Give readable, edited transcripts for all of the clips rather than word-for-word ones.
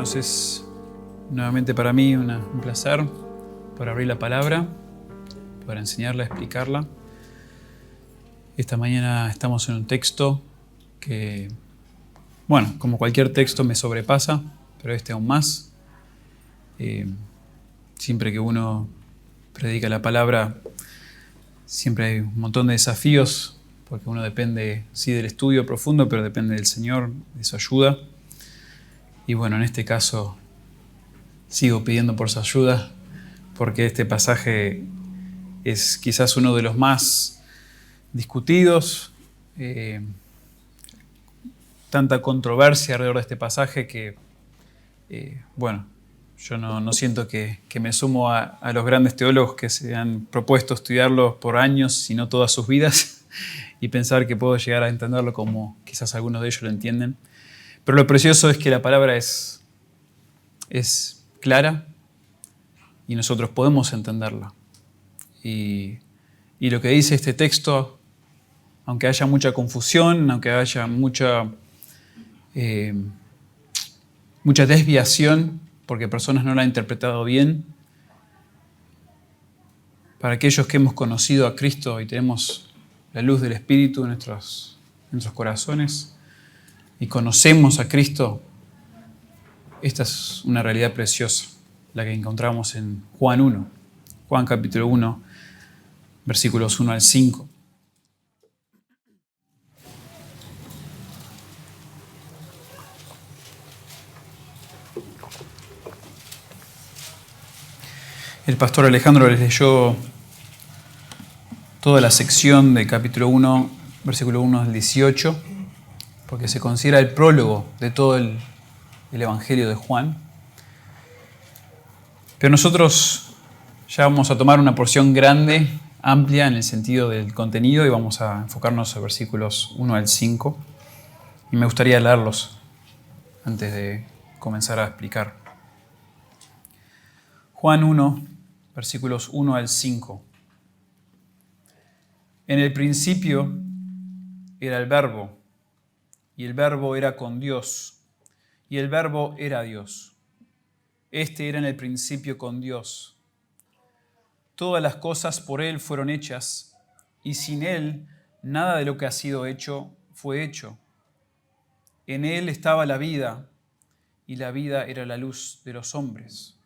hermanos, es nuevamente para mí un placer por abrir la palabra, para enseñarla, explicarla. Esta mañana estamos en un texto que, bueno, como cualquier texto me sobrepasa, pero este aún más. Siempre que uno predica la palabra, siempre hay un montón de desafíos, porque uno depende, sí, del estudio profundo, pero depende del Señor, de su ayuda. Y bueno, en este caso sigo pidiendo por su ayuda, porque este pasaje es quizás uno de los más discutidos. Tanta controversia alrededor de este pasaje que, bueno, yo no siento que me sumo a los grandes teólogos que se han propuesto estudiarlo por años, sino todas sus vidas, y pensar que puedo llegar a entenderlo como quizás algunos de ellos lo entienden. Pero lo precioso es que la palabra es clara y nosotros podemos entenderla. Y lo que dice este texto, aunque haya mucha confusión, aunque haya mucha desviación, porque personas no la han interpretado bien, para aquellos que hemos conocido a Cristo y tenemos la luz del Espíritu en nuestros corazones y conocemos a Cristo, esta es una realidad preciosa, la que encontramos en Juan 1, Juan capítulo 1, versículos 1 al 5. El pastor Alejandro les leyó toda la sección del capítulo 1, versículo 1 al 18, porque se considera el prólogo de todo el Evangelio de Juan. Pero nosotros ya vamos a tomar una porción grande, amplia en el sentido del contenido, y vamos a enfocarnos en versículos 1 al 5. Y me gustaría leerlos antes de comenzar a explicar. Juan 1, versículos 1 al 5. En el principio era el Verbo, y el Verbo era con Dios, y el Verbo era Dios. Este era en el principio con Dios. Todas las cosas por Él fueron hechas, y sin Él nada de lo que ha sido hecho fue hecho. En Él estaba la vida, y la vida era la luz de los hombres.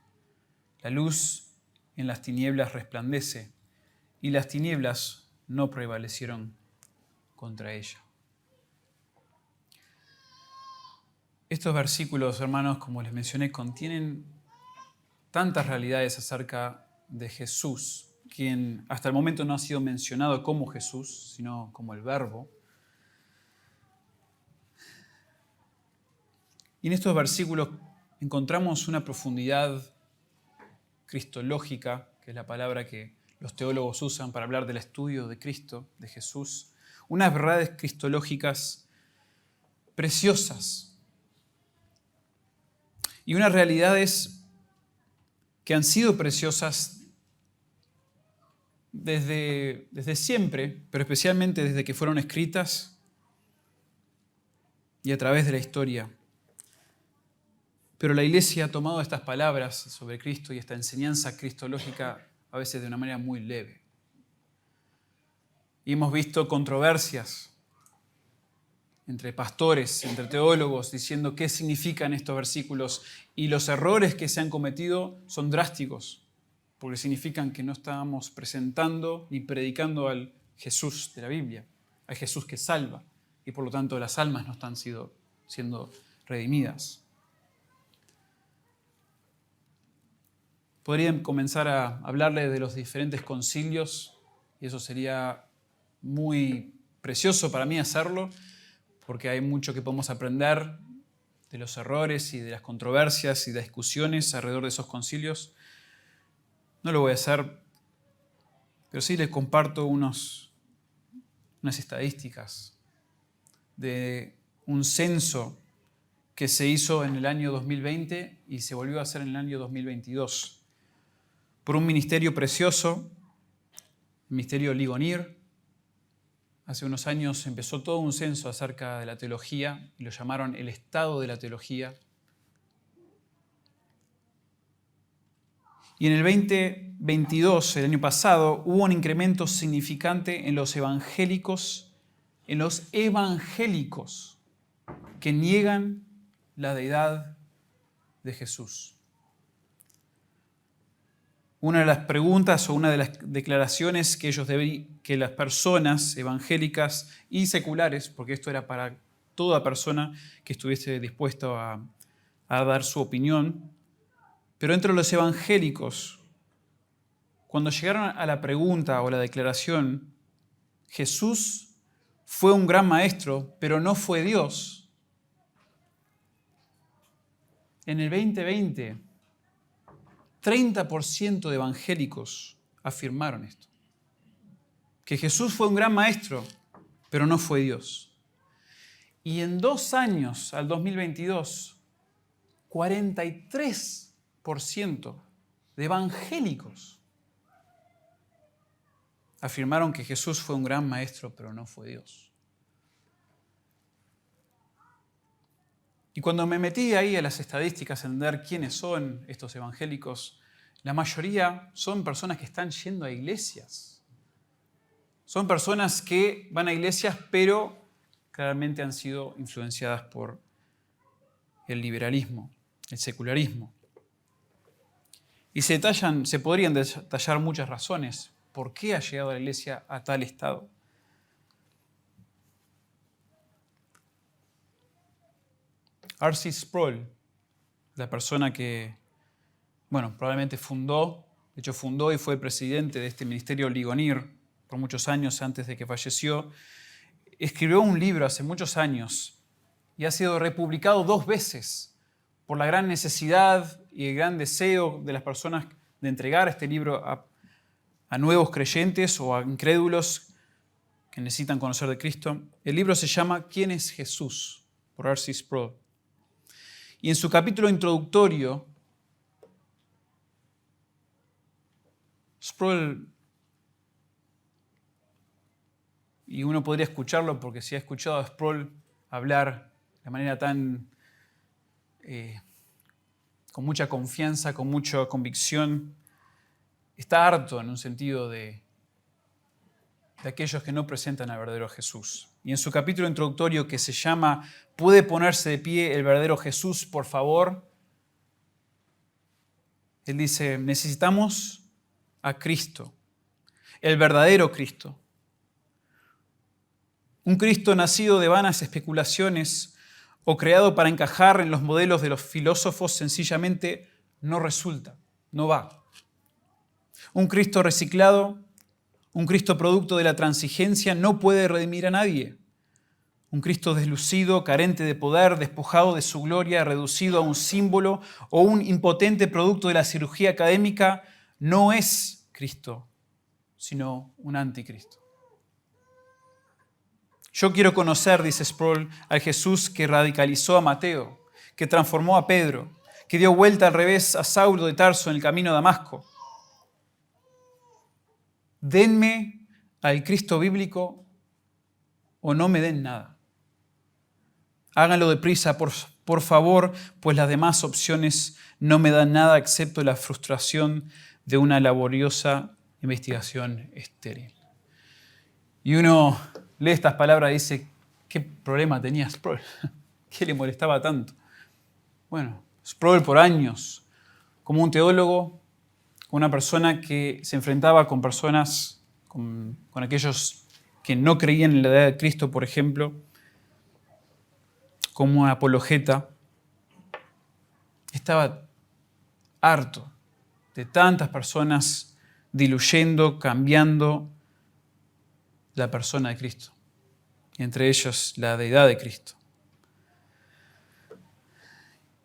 La luz en las tinieblas resplandece, y las tinieblas no prevalecieron contra ella. Estos versículos, hermanos, como les mencioné, contienen tantas realidades acerca de Jesús, quien hasta el momento no ha sido mencionado como Jesús, sino como el Verbo. Y en estos versículos encontramos una profundidad cristológica, que es la palabra que los teólogos usan para hablar del estudio de Cristo, de Jesús. Unas verdades cristológicas preciosas. Y unas realidades que han sido preciosas desde siempre, pero especialmente desde que fueron escritas y a través de la historia. Pero la Iglesia ha tomado estas palabras sobre Cristo y esta enseñanza cristológica a veces de una manera muy leve. Y hemos visto controversias entre pastores, entre teólogos, diciendo qué significan estos versículos, y los errores que se han cometido son drásticos, porque significan que no estamos presentando ni predicando al Jesús de la Biblia, al Jesús que salva, y por lo tanto las almas no están siendo redimidas. Podrían comenzar a hablarle de los diferentes concilios, y eso sería muy precioso para mí hacerlo, porque hay mucho que podemos aprender de los errores y de las controversias y de discusiones alrededor de esos concilios. No lo voy a hacer, pero sí les comparto unas estadísticas de un censo que se hizo en el año 2020 y se volvió a hacer en el año 2022 por un ministerio precioso, el Ministerio Ligonier. Hace unos años empezó todo un censo acerca de la teología y lo llamaron el estado de la teología. Y en el 2022, el año pasado, hubo un incremento significante en los evangélicos que niegan la deidad de Jesús. Una de las preguntas o una de las declaraciones que las personas evangélicas y seculares, porque esto era para toda persona que estuviese dispuesto a dar su opinión, pero entre los evangélicos, cuando llegaron a la pregunta o la declaración, Jesús fue un gran maestro, pero no fue Dios. En el 2020, 30% de evangélicos afirmaron esto. Que Jesús fue un gran maestro, pero no fue Dios. Y en 2 años, al 2022, 43% de evangélicos afirmaron que Jesús fue un gran maestro, pero no fue Dios. Y cuando me metí ahí a las estadísticas, en ver quiénes son estos evangélicos, la mayoría son personas que están yendo a iglesias. Son personas que van a iglesias, pero claramente han sido influenciadas por el liberalismo, el secularismo. Y se podrían detallar muchas razones por qué ha llegado la iglesia a tal estado. R.C. Sproul, la persona que, probablemente fundó y fue presidente de este ministerio Ligonier por muchos años antes de que falleció, escribió un libro hace muchos años y ha sido republicado 2 veces por la gran necesidad y el gran deseo de las personas de entregar este libro a nuevos creyentes o a incrédulos que necesitan conocer de Cristo. El libro se llama ¿Quién es Jesús? Por R.C. Sproul. Y en su capítulo introductorio, Sproul, y uno podría escucharlo porque si ha escuchado a Sproul hablar de manera tan con mucha confianza, con mucha convicción, está harto en un sentido de aquellos que no presentan al verdadero Jesús. Y en su capítulo introductorio que se llama ¿Puede ponerse de pie el verdadero Jesús, por favor? Él dice, necesitamos a Cristo, el verdadero Cristo. Un Cristo nacido de vanas especulaciones o creado para encajar en los modelos de los filósofos sencillamente no resulta, no va. Un Cristo reciclado, un Cristo producto de la transigencia no puede redimir a nadie. Un Cristo deslucido, carente de poder, despojado de su gloria, reducido a un símbolo o un impotente producto de la cirugía académica no es Cristo, sino un anticristo. Yo quiero conocer, dice Sproul, al Jesús que radicalizó a Mateo, que transformó a Pedro, que dio vuelta al revés a Saulo de Tarso en el camino a Damasco. Denme al Cristo bíblico o no me den nada. Háganlo deprisa, por favor, pues las demás opciones no me dan nada excepto la frustración de una laboriosa investigación estéril. Y uno lee estas palabras y dice, ¿qué problema tenía Sproul? ¿Qué le molestaba tanto? Bueno, Sproul por años, como un teólogo, una persona que se enfrentaba con personas, con aquellos que no creían en la deidad de Cristo, por ejemplo, como apologeta, estaba harto de tantas personas diluyendo, cambiando la persona de Cristo, entre ellos la deidad de Cristo.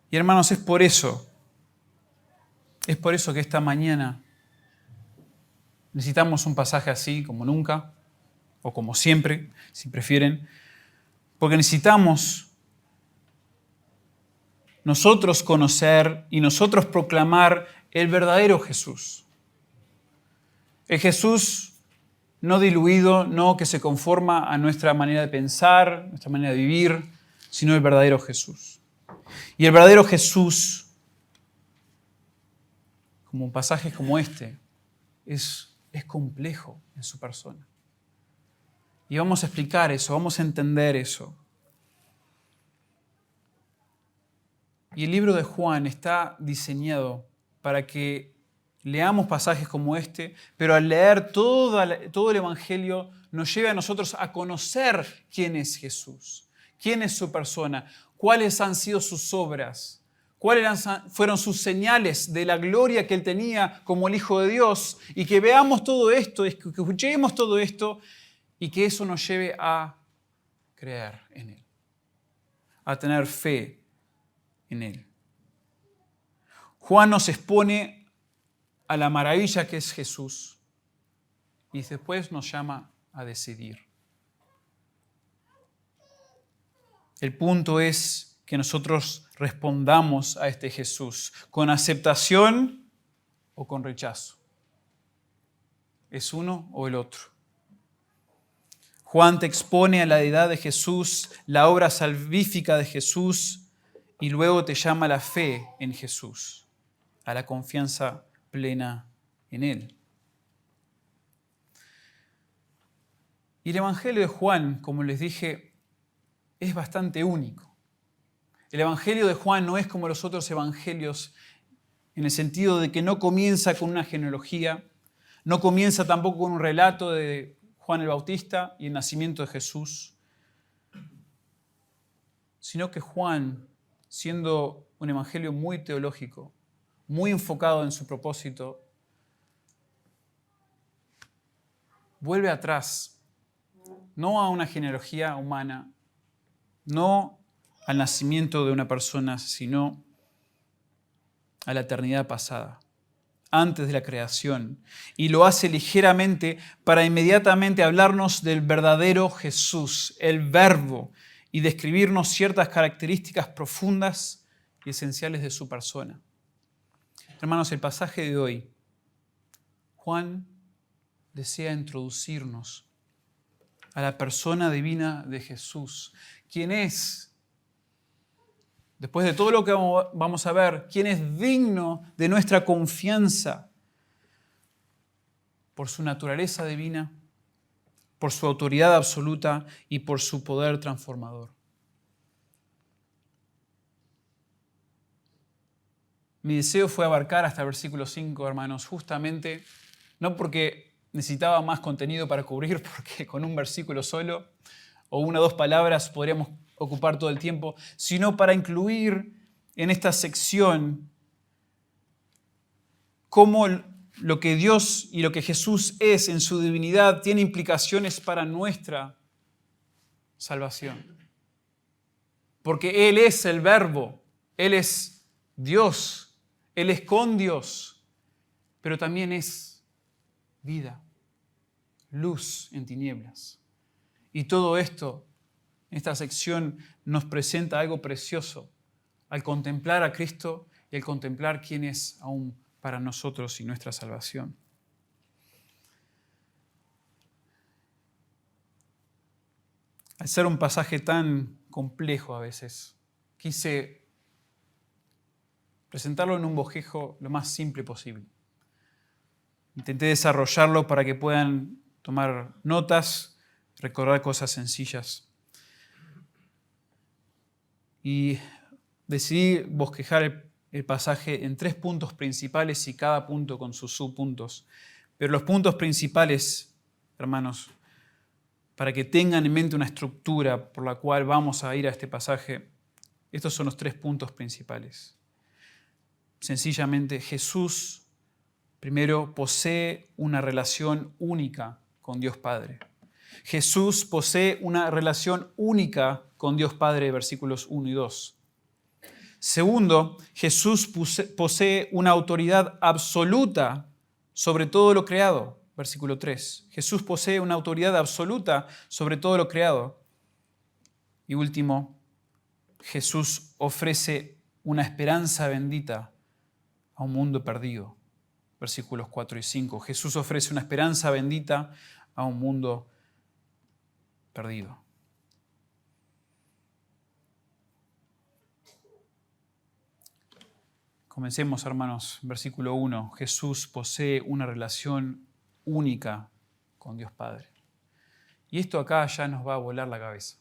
Y hermanos, es por eso que esta mañana necesitamos un pasaje así como nunca, o como siempre, si prefieren, porque necesitamos nosotros conocer y nosotros proclamar el verdadero Jesús. El Jesús no diluido, no que se conforma a nuestra manera de pensar, nuestra manera de vivir, sino el verdadero Jesús. Y el verdadero Jesús, como pasajes como este, es complejo en su persona. Y vamos a explicar eso, vamos a entender eso. Y el libro de Juan está diseñado para que leamos pasajes como este, pero al leer todo el Evangelio nos lleve a nosotros a conocer quién es Jesús, quién es su persona, cuáles han sido sus obras, cuáles fueron sus señales de la gloria que Él tenía como el Hijo de Dios, y que veamos todo esto, que escuchemos todo esto, y que eso nos lleve a creer en Él, a tener fe en Él. Juan nos expone a la maravilla que es Jesús y después nos llama a decidir. El punto es que nosotros respondamos a este Jesús con aceptación o con rechazo. ¿Es uno o el otro? Juan te expone a la deidad de Jesús, la obra salvífica de Jesús, y luego te llama a la fe en Jesús, a la confianza plena en Él. Y el Evangelio de Juan, como les dije, es bastante único. El Evangelio de Juan no es como los otros evangelios en el sentido de que no comienza con una genealogía, no comienza tampoco con un relato de Juan el Bautista y el nacimiento de Jesús, sino que Juan, siendo un evangelio muy teológico, muy enfocado en su propósito, vuelve atrás, no a una genealogía humana, no al nacimiento de una persona, sino a la eternidad pasada, antes de la creación, y lo hace ligeramente para inmediatamente hablarnos del verdadero Jesús, el Verbo, y describirnos ciertas características profundas y esenciales de su persona. Hermanos, el pasaje de hoy, Juan desea introducirnos a la persona divina de Jesús, quien es, después de todo lo que vamos a ver, quien es digno de nuestra confianza por su naturaleza divina, por su autoridad absoluta y por su poder transformador. Mi deseo fue abarcar hasta el versículo 5, hermanos, justamente, no porque necesitaba más contenido para cubrir, porque con un versículo solo o una o dos palabras podríamos ocupar todo el tiempo, sino para incluir en esta sección cómo lo que Dios y lo que Jesús es en su divinidad tiene implicaciones para nuestra salvación. Porque Él es el Verbo, Él es Dios, Él es con Dios, pero también es vida, luz en tinieblas. Y todo esto, esta sección nos presenta algo precioso al contemplar a Cristo y al contemplar quién es aún para nosotros y nuestra salvación. Al ser un pasaje tan complejo a veces, quise presentarlo en un bosquejo lo más simple posible. Intenté desarrollarlo para que puedan tomar notas, recordar cosas sencillas. Y decidí bosquejar el pasaje en 3 puntos principales y cada punto con sus subpuntos. Pero los puntos principales, hermanos, para que tengan en mente una estructura por la cual vamos a ir a este pasaje, estos son los 3 puntos principales. Sencillamente, Jesús, primero, posee una relación única con Dios Padre. Jesús posee una relación única con Dios Padre, versículos 1 y 2. Segundo, Jesús posee una autoridad absoluta sobre todo lo creado. Versículo 3. Jesús posee una autoridad absoluta sobre todo lo creado. Y último, Jesús ofrece una esperanza bendita a un mundo perdido. Versículos 4 y 5. Jesús ofrece una esperanza bendita a un mundo perdido. Comencemos, hermanos, versículo 1. Jesús posee una relación única con Dios Padre. Y esto acá ya nos va a volar la cabeza.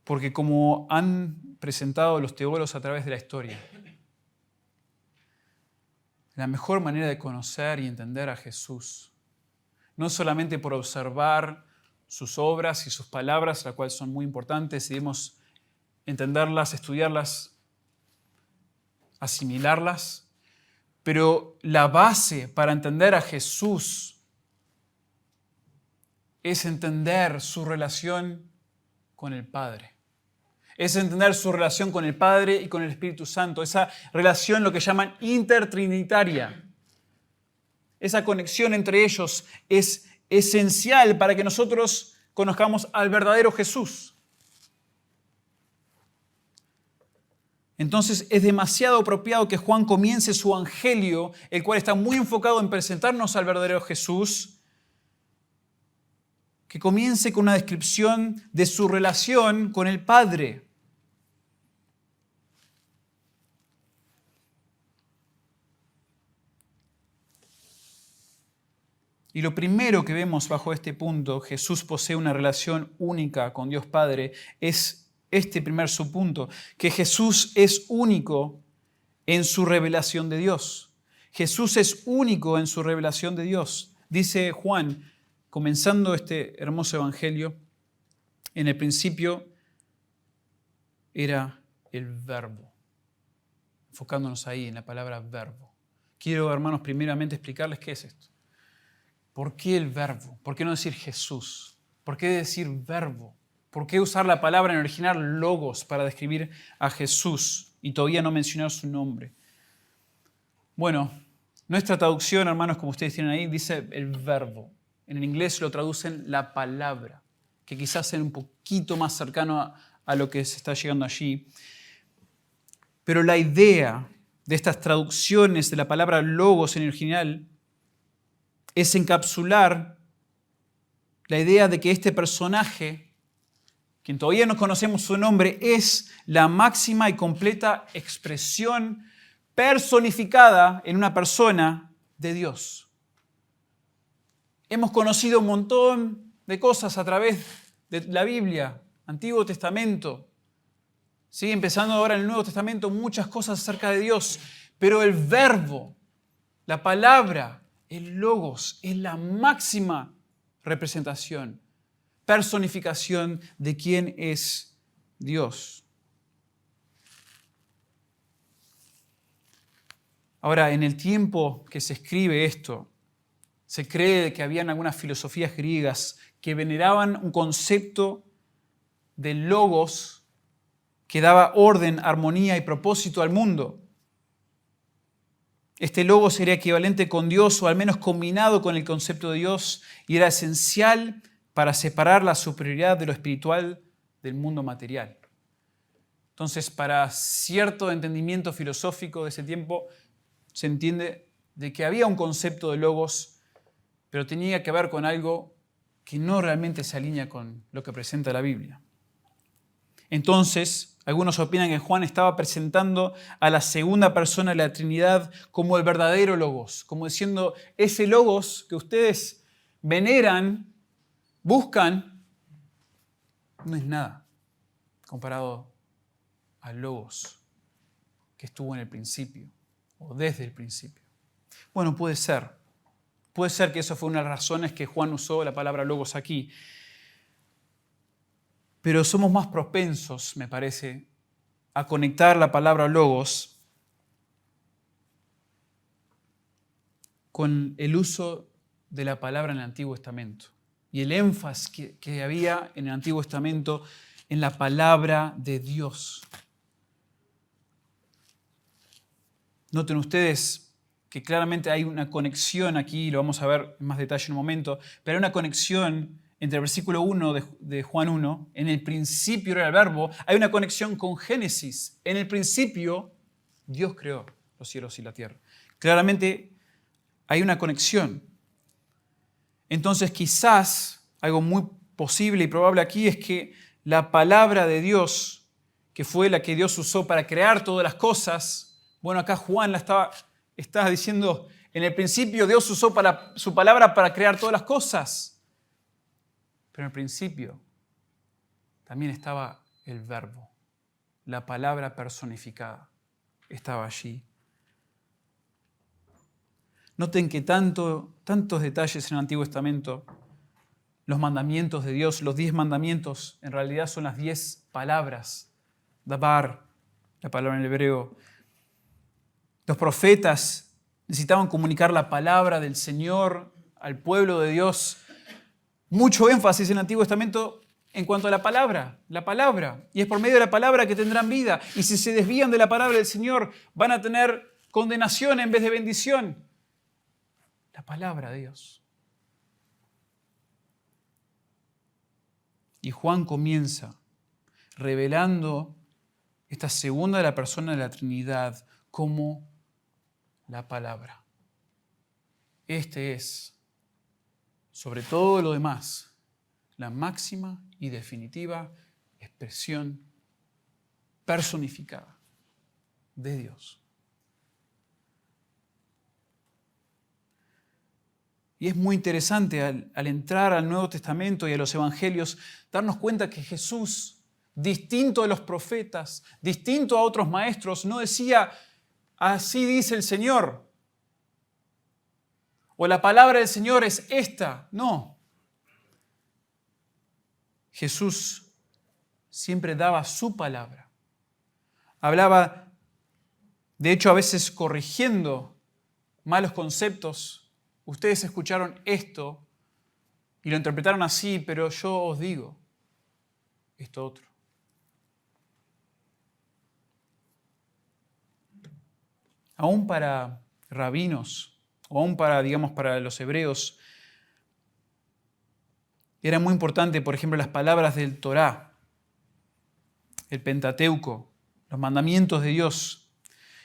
Porque como han presentado los teólogos a través de la historia, la mejor manera de conocer y entender a Jesús, no solamente por observar sus obras y sus palabras, las cuales son muy importantes, debemos entenderlas, estudiarlas, asimilarlas, pero la base para entender a Jesús es entender su relación con el Padre. Es entender su relación con el Padre y con el Espíritu Santo. Esa relación, lo que llaman intertrinitaria. Esa conexión entre ellos es esencial para que nosotros conozcamos al verdadero Jesús. Entonces es demasiado apropiado que Juan comience su evangelio, el cual está muy enfocado en presentarnos al verdadero Jesús, que comience con una descripción de su relación con el Padre. Y lo primero que vemos bajo este punto, Jesús posee una relación única con Dios Padre, es este primer subpunto, que Jesús es único en su revelación de Dios. Jesús es único en su revelación de Dios. Dice Juan, comenzando este hermoso evangelio, en el principio era el verbo. Enfocándonos ahí en la palabra verbo. Quiero, hermanos, primeramente explicarles qué es esto. ¿Por qué el verbo? ¿Por qué no decir Jesús? ¿Por qué decir verbo? ¿Por qué usar la palabra en original logos para describir a Jesús y todavía no mencionar su nombre? Bueno, nuestra traducción, hermanos, como ustedes tienen ahí, dice el verbo. En el inglés lo traducen la palabra, que quizás es un poquito más cercano a lo que se está llegando allí. Pero la idea de estas traducciones de la palabra logos en el original es encapsular la idea de que este personaje, quien todavía no conocemos su nombre, es la máxima y completa expresión personificada en una persona de Dios. Hemos conocido un montón de cosas a través de la Biblia, Antiguo Testamento. ¿Sí? Empezando ahora en el Nuevo Testamento, muchas cosas acerca de Dios. Pero el verbo, la palabra, el logos, es la máxima representación, personificación de quién es Dios. Ahora, en el tiempo que se escribe esto, se cree que habían algunas filosofías griegas que veneraban un concepto de logos que daba orden, armonía y propósito al mundo. Este logos sería equivalente con Dios o al menos combinado con el concepto de Dios y era esencial para separar la superioridad de lo espiritual del mundo material. Entonces, para cierto entendimiento filosófico de ese tiempo, se entiende de que había un concepto de logos, pero tenía que ver con algo que no realmente se alinea con lo que presenta la Biblia. Entonces, algunos opinan que Juan estaba presentando a la segunda persona de la Trinidad como el verdadero logos, como diciendo, ese logos que ustedes veneran, buscan, no es nada comparado al logos que estuvo en el principio o desde el principio. Bueno, puede ser. Puede ser que eso fue una de las razones que Juan usó la palabra logos aquí. Pero somos más propensos, me parece, a conectar la palabra logos con el uso de la palabra en el Antiguo Testamento y el énfasis que había en el Antiguo Testamento en la palabra de Dios. Noten ustedes que claramente hay una conexión aquí, lo vamos a ver en más detalle en un momento, pero hay una conexión entre el versículo 1 de Juan 1, en el principio era el verbo, hay una conexión con Génesis. En el principio Dios creó los cielos y la tierra. Claramente hay una conexión. Entonces quizás algo muy posible y probable aquí es que la palabra de Dios que fue la que Dios usó para crear todas las cosas. Bueno, acá Juan está diciendo, en el principio Dios usó su palabra para crear todas las cosas. Pero en el principio también estaba el Verbo, la palabra personificada. Estaba allí. Noten que tantos detalles en el Antiguo Testamento, los mandamientos de Dios, los 10 mandamientos, en realidad son las 10 palabras. Dabar, la palabra en el hebreo. Los profetas necesitaban comunicar la palabra del Señor al pueblo de Dios. Mucho énfasis en el Antiguo Testamento en cuanto a la palabra. Y es por medio de la palabra que tendrán vida. Y si se desvían de la palabra del Señor, van a tener condenación en vez de bendición. La palabra de Dios. Y Juan comienza revelando esta segunda de la persona de la Trinidad como la palabra. Este es, sobre todo lo demás, la máxima y definitiva expresión personificada de Dios. Y es muy interesante al entrar al Nuevo Testamento y a los Evangelios, darnos cuenta que Jesús, distinto de los profetas, distinto a otros maestros, no decía, así dice el Señor, o la palabra del Señor es esta. No. Jesús siempre daba su palabra. Hablaba, de hecho, a veces corrigiendo malos conceptos. Ustedes escucharon esto y lo interpretaron así, pero yo os digo esto otro. Aún para rabinos, o aún para los hebreos, era muy importante, por ejemplo, las palabras del Torá, el Pentateuco, los mandamientos de Dios.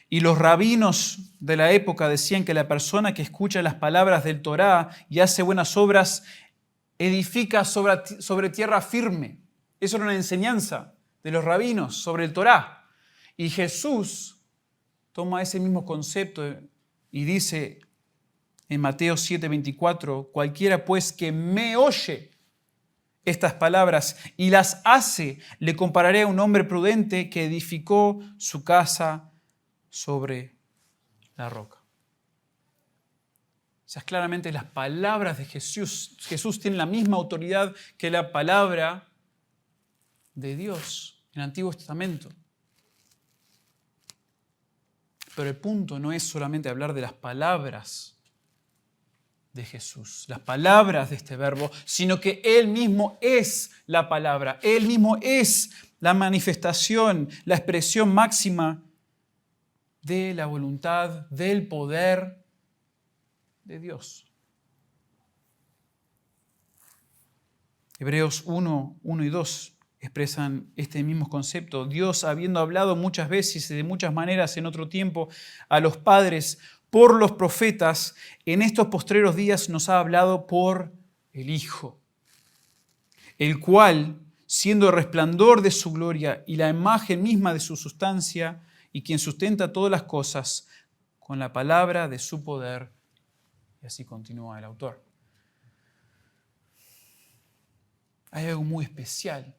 Y los rabinos de la época decían que la persona que escucha las palabras del Torá y hace buenas obras edifica sobre tierra firme. Eso era una enseñanza de los rabinos sobre el Torá. Y Jesús toma ese mismo concepto y dice en Mateo 7:24, cualquiera pues que me oye estas palabras y las hace, le compararé a un hombre prudente que edificó su casa sobre la roca. O sea, claramente las palabras de Jesús tienen la misma autoridad que la palabra de Dios en el Antiguo Testamento. Pero el punto no es solamente hablar de las palabras de Jesús, las palabras de este verbo, sino que Él mismo es la palabra, Él mismo es la manifestación, la expresión máxima de la voluntad, del poder de Dios. Hebreos 1 y 2 expresan este mismo concepto. Dios, habiendo hablado muchas veces y de muchas maneras en otro tiempo a los padres por los profetas, en estos postreros días nos ha hablado por el Hijo, el cual, siendo el resplandor de su gloria y la imagen misma de su sustancia, y quien sustenta todas las cosas con la palabra de su poder. Y así continúa el autor. Hay algo muy especial,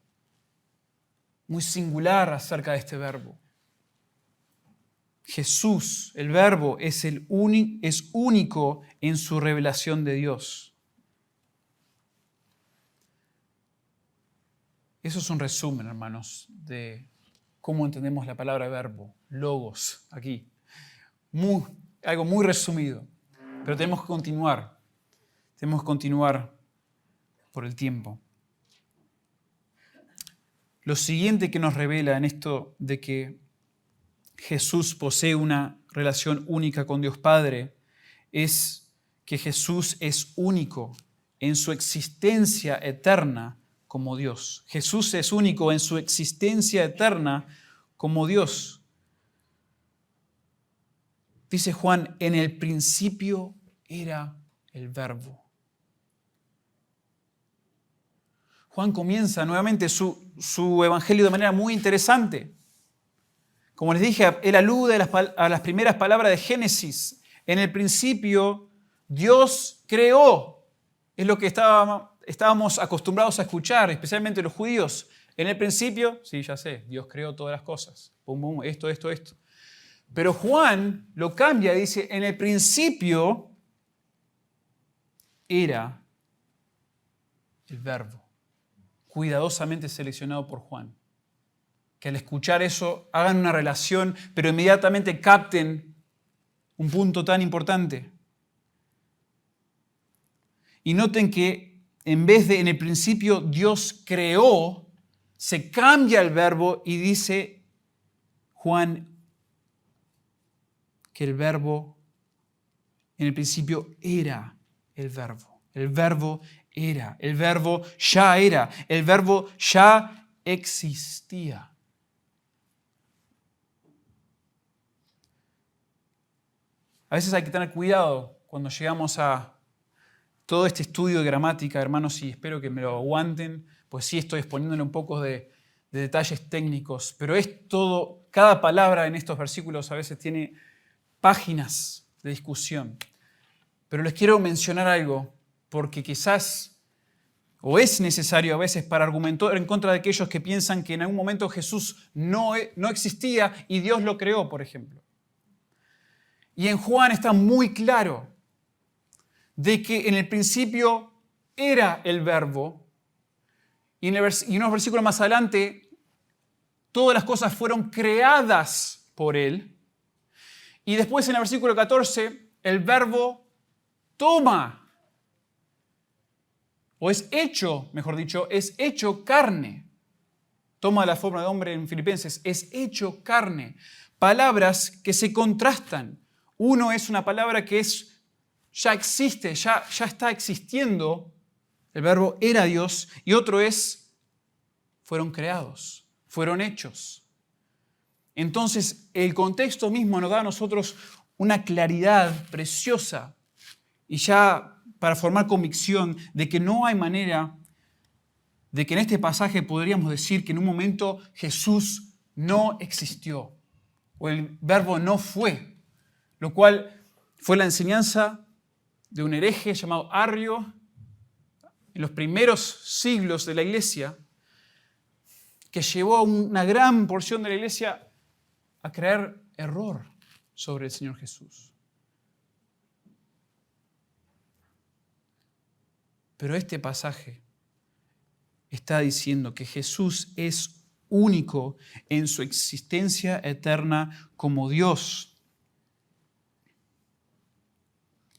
muy singular acerca de este verbo. Jesús, el verbo, es único en su revelación de Dios. Eso es un resumen, hermanos, de cómo entendemos la palabra verbo, logos, aquí. Algo muy resumido, pero tenemos que continuar. Tenemos que continuar por el tiempo. Lo siguiente que nos revela en esto de que Jesús posee una relación única con Dios Padre es que Jesús es único en su existencia eterna como Dios. Jesús es único en su existencia eterna como Dios. Dice Juan, en el principio era el Verbo. Juan comienza nuevamente su evangelio de manera muy interesante. Como les dije, él alude a las primeras palabras de Génesis. En el principio, Dios creó. Es lo que estábamos acostumbrados a escuchar, especialmente los judíos. En el principio, sí, ya sé, Dios creó todas las cosas. Pum, pum, esto. Pero Juan lo cambia y dice, en el principio era el Verbo, cuidadosamente seleccionado por Juan. Que al escuchar eso hagan una relación, pero inmediatamente capten un punto tan importante. Y noten que en vez de en el principio Dios creó, se cambia el verbo y dice Juan que el verbo en el principio era el verbo. El verbo era, el verbo ya era, el verbo ya existía. A veces hay que tener cuidado cuando llegamos a todo este estudio de gramática, hermanos, y espero que me lo aguanten, pues sí estoy exponiéndole un poco de detalles técnicos, pero es todo, cada palabra en estos versículos a veces tiene páginas de discusión. Pero les quiero mencionar algo, porque quizás, o es necesario a veces para argumentar en contra de aquellos que piensan que en algún momento Jesús no existía y Dios lo creó, por ejemplo. Y en Juan está muy claro de que en el principio era el verbo y unos versículos más adelante todas las cosas fueron creadas por él. Y después en el versículo 14 el verbo toma, o es hecho, mejor dicho, es hecho carne. Toma la forma de hombre en Filipenses, es hecho carne. Palabras que se contrastan. Uno es una palabra que ya existe, ya está existiendo. El verbo era Dios. Y otro es, fueron creados, fueron hechos. Entonces, el contexto mismo nos da a nosotros una claridad preciosa y ya para formar convicción de que no hay manera de que en este pasaje podríamos decir que en un momento Jesús no existió o el verbo no fue, lo cual fue la enseñanza de un hereje llamado Arrio en los primeros siglos de la iglesia, que llevó a una gran porción de la iglesia a creer error sobre el Señor Jesús. Pero este pasaje está diciendo que Jesús es único en su existencia eterna como Dios.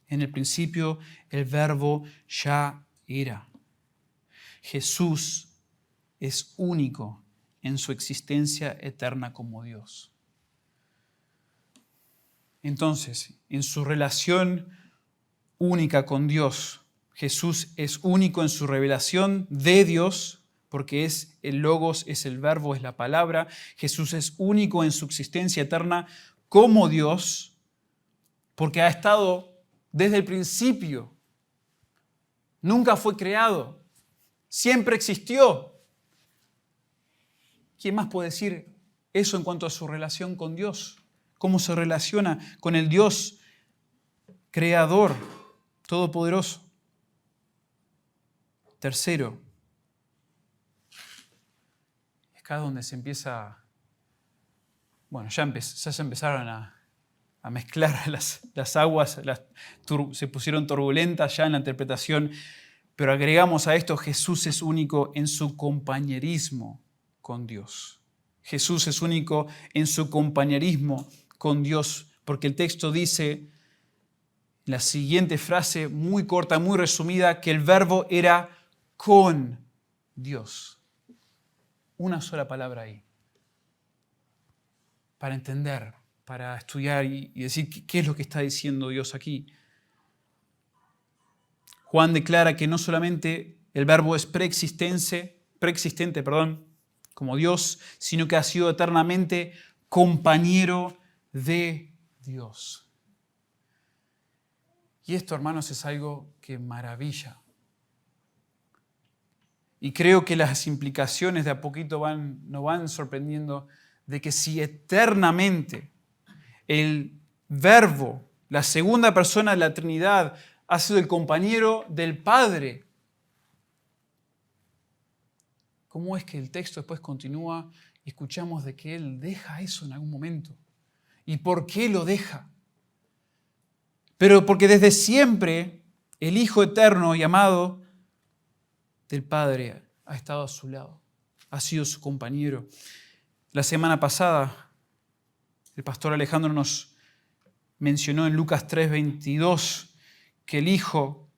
En el principio el verbo ya era. Jesús es único en su existencia eterna como Dios. Entonces, en su relación única con Dios, Jesús es único en su revelación de Dios, porque es el Logos, es el Verbo, es la palabra. Jesús es único en su existencia eterna como Dios, porque ha estado desde el principio. Nunca fue creado, siempre existió. ¿Quién más puede decir eso en cuanto a su relación con Dios? ¿Cómo se relaciona con el Dios creador, todopoderoso? Tercero, es acá donde se empieza, bueno, ya se empezaron a mezclar las aguas, se pusieron turbulentas ya en la interpretación, pero agregamos a esto, Jesús es único en su compañerismo con Dios. Jesús es único en su compañerismo con Dios, porque el texto dice, la siguiente frase muy corta, muy resumida, que el verbo era con Dios. Una sola palabra ahí. Para entender, para estudiar y decir qué es lo que está diciendo Dios aquí. Juan declara que no solamente el verbo es preexistente, como Dios, sino que ha sido eternamente compañero de Dios. Y esto, hermanos, es algo que maravilla. Y creo que las implicaciones de a poquito nos van sorprendiendo de que si eternamente el Verbo, la segunda persona de la Trinidad, ha sido el compañero del Padre, ¿cómo es que el texto después continúa y escuchamos de que Él deja eso en algún momento? ¿Y por qué lo deja? Pero porque desde siempre el Hijo eterno y amado del Padre ha estado a su lado, ha sido su compañero. La semana pasada el pastor Alejandro nos mencionó en Lucas 3:22 que el Hijo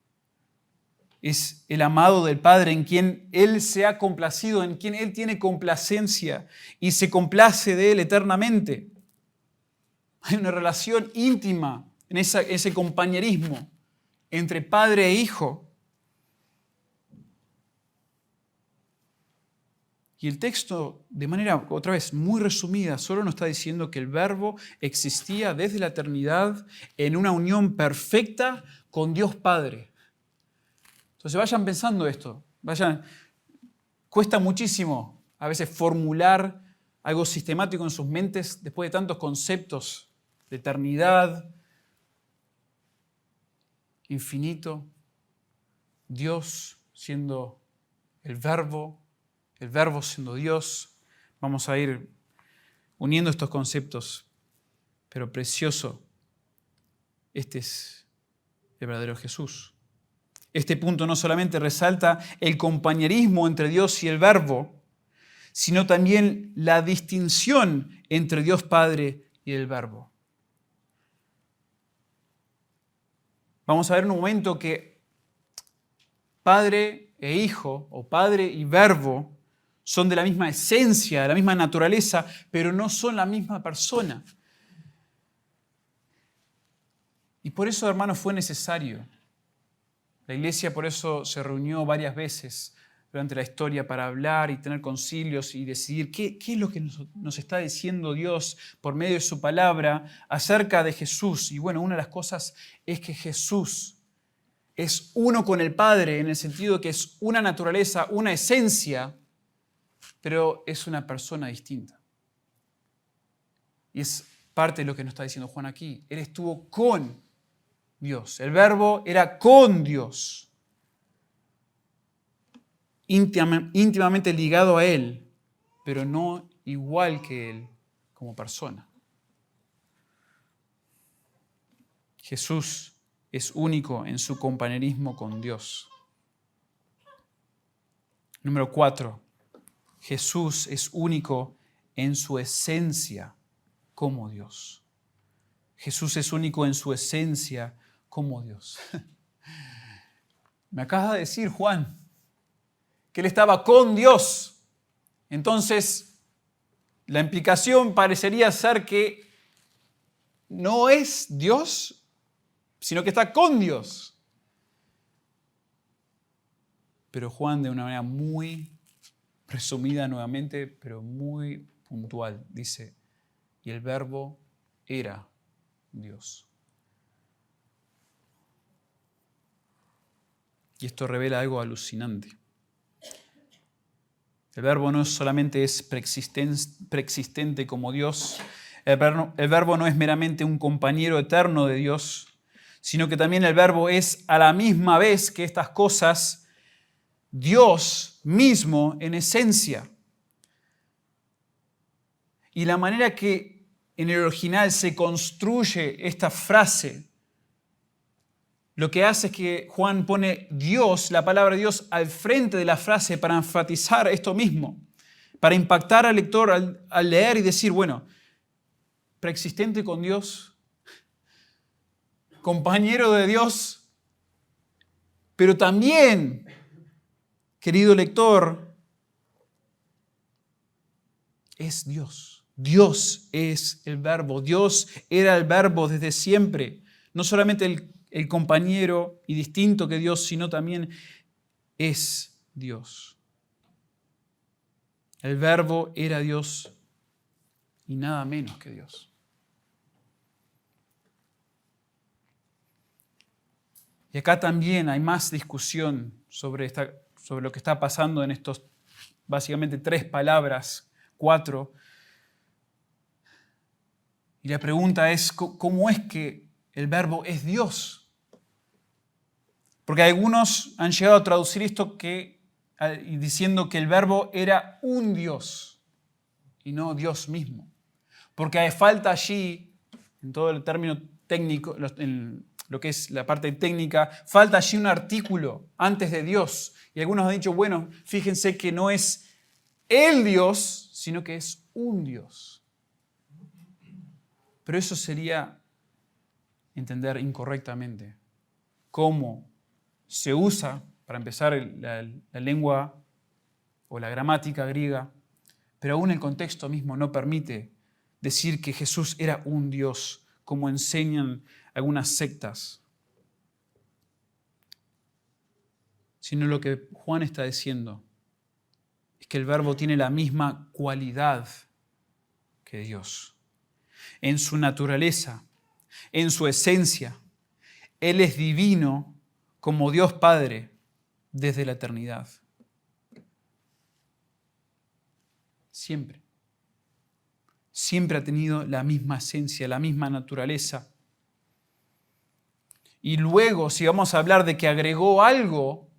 es el amado del Padre en quien Él se ha complacido, en quien Él tiene complacencia y se complace de Él eternamente. Hay una relación íntima en ese compañerismo entre Padre e Hijo. Y el texto, de manera, otra vez, muy resumida, solo nos está diciendo que el Verbo existía desde la eternidad en una unión perfecta con Dios Padre. Entonces vayan pensando esto, cuesta muchísimo a veces formular algo sistemático en sus mentes después de tantos conceptos de eternidad, infinito, Dios siendo el Verbo siendo Dios. Vamos a ir uniendo estos conceptos, pero precioso, este es el verdadero Jesús. Este punto no solamente resalta el compañerismo entre Dios y el Verbo, sino también la distinción entre Dios Padre y el Verbo. Vamos a ver en un momento que Padre e Hijo, o Padre y Verbo, son de la misma esencia, de la misma naturaleza, pero no son la misma persona. Y por eso, hermanos, fue necesario. La iglesia por eso se reunió varias veces durante la historia para hablar y tener concilios y decidir qué es lo que nos está diciendo Dios por medio de su palabra acerca de Jesús. Y bueno, una de las cosas es que Jesús es uno con el Padre en el sentido de que es una naturaleza, una esencia, pero es una persona distinta. Y es parte de lo que nos está diciendo Juan aquí. Él estuvo con Dios. El Verbo era con Dios, íntimamente ligado a Él, pero no igual que Él como persona. Jesús es único en su compañerismo con Dios. Número 4. Jesús es único en su esencia como Dios. Jesús es único en su esencia como Dios. Me acaba de decir Juan que él estaba con Dios. Entonces, la implicación parecería ser que no es Dios, sino que está con Dios. Pero Juan, de una manera muy resumida nuevamente, pero muy puntual, dice, y el Verbo era Dios. Y esto revela algo alucinante. El Verbo no solamente es preexistente como Dios, el Verbo no es meramente un compañero eterno de Dios, sino que también el Verbo es a la misma vez que estas cosas Dios mismo en esencia. Y la manera que en el original se construye esta frase, lo que hace es que Juan pone Dios, la palabra Dios, al frente de la frase para enfatizar esto mismo, para impactar al lector al leer y decir, bueno, preexistente con Dios, compañero de Dios, pero también, querido lector, es Dios. Dios es el Verbo. Dios era el Verbo desde siempre. No solamente el compañero y distinto que Dios, sino también es Dios. El Verbo era Dios y nada menos que Dios. Y acá también hay más discusión sobre lo que está pasando en estos básicamente 3 palabras, 4, Y la pregunta es, ¿cómo es que el Verbo es Dios? Porque algunos han llegado a traducir esto diciendo que el Verbo era un Dios y no Dios mismo. Porque falta allí, en todo el término técnico, en lo que es la parte técnica, falta allí un artículo antes de Dios. Y algunos han dicho, bueno, fíjense que no es el Dios, sino que es un Dios. Pero eso sería entender incorrectamente cómo se usa, para empezar, la lengua o la gramática griega, pero aún el contexto mismo no permite decir que Jesús era un Dios, como enseñan algunas sectas. Sino lo que Juan está diciendo es que el Verbo tiene la misma cualidad que Dios. En su naturaleza, en su esencia, Él es divino como Dios Padre desde la eternidad. Siempre. Siempre ha tenido la misma esencia, la misma naturaleza. Y luego, si vamos a hablar de que agregó algo,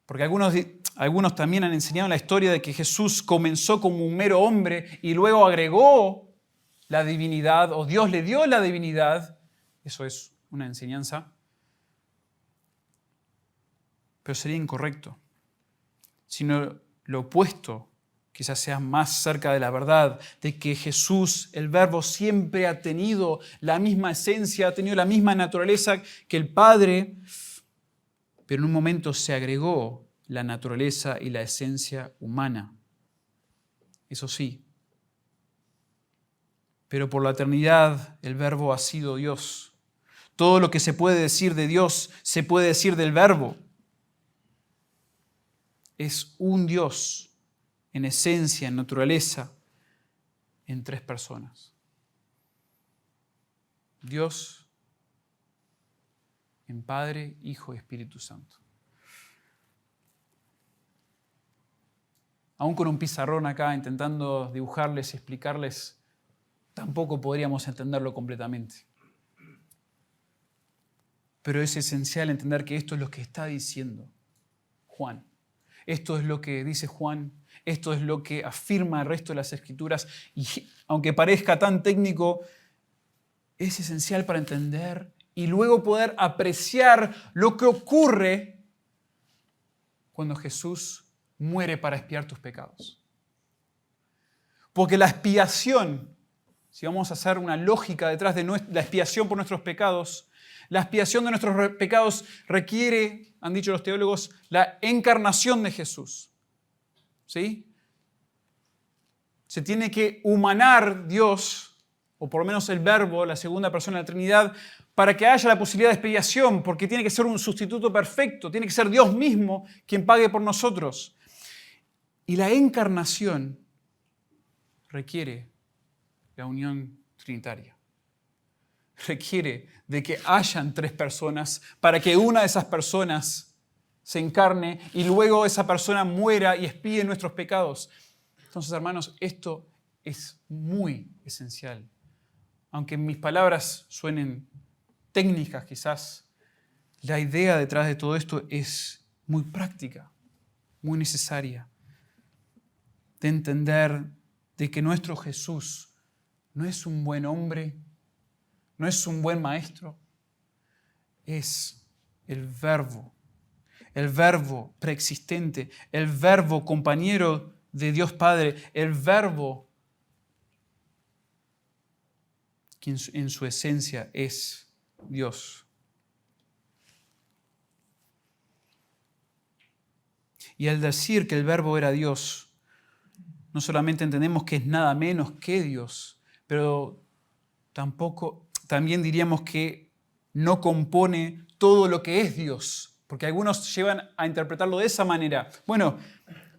porque algunos también han enseñado la historia de que Jesús comenzó como un mero hombre y luego agregó la divinidad, o Dios le dio la divinidad. Eso es una enseñanza. Pero sería incorrecto. Sino lo opuesto, quizás sea más cerca de la verdad, de que Jesús, el Verbo, siempre ha tenido la misma esencia, ha tenido la misma naturaleza que el Padre, pero en un momento se agregó la naturaleza y la esencia humana. Eso sí. Pero por la eternidad el Verbo ha sido Dios. Todo lo que se puede decir de Dios se puede decir del Verbo. Es un Dios en esencia, en naturaleza, en tres personas. Dios en Padre, Hijo y Espíritu Santo. Aún con un pizarrón acá intentando dibujarles y explicarles, tampoco podríamos entenderlo completamente. Pero es esencial entender que esto es lo que está diciendo Juan. Esto es lo que dice Juan, esto es lo que afirma el resto de las Escrituras y aunque parezca tan técnico, es esencial para entender y luego poder apreciar lo que ocurre cuando Jesús muere para expiar tus pecados. Porque la expiación, si vamos a hacer una lógica detrás de la expiación por nuestros pecados, la expiación de nuestros pecados requiere, han dicho los teólogos, la encarnación de Jesús. ¿Sí? Se tiene que humanar Dios, o por lo menos el Verbo, la segunda persona de la Trinidad, para que haya la posibilidad de expiación, porque tiene que ser un sustituto perfecto, tiene que ser Dios mismo quien pague por nosotros. Y la encarnación requiere la unión trinitaria. Requiere de que hayan tres personas para que una de esas personas se encarne y luego esa persona muera y expíe nuestros pecados. Entonces, hermanos, esto es muy esencial. Aunque mis palabras suenen técnicas quizás, la idea detrás de todo esto es muy práctica, muy necesaria. De entender de que nuestro Jesús no es un buen hombre, no es un buen maestro, es el Verbo preexistente, el Verbo compañero de Dios Padre, el Verbo que en su esencia es Dios. Y al decir que el Verbo era Dios, no solamente entendemos que es nada menos que Dios, pero también diríamos que no compone todo lo que es Dios, porque algunos llevan a interpretarlo de esa manera. Bueno,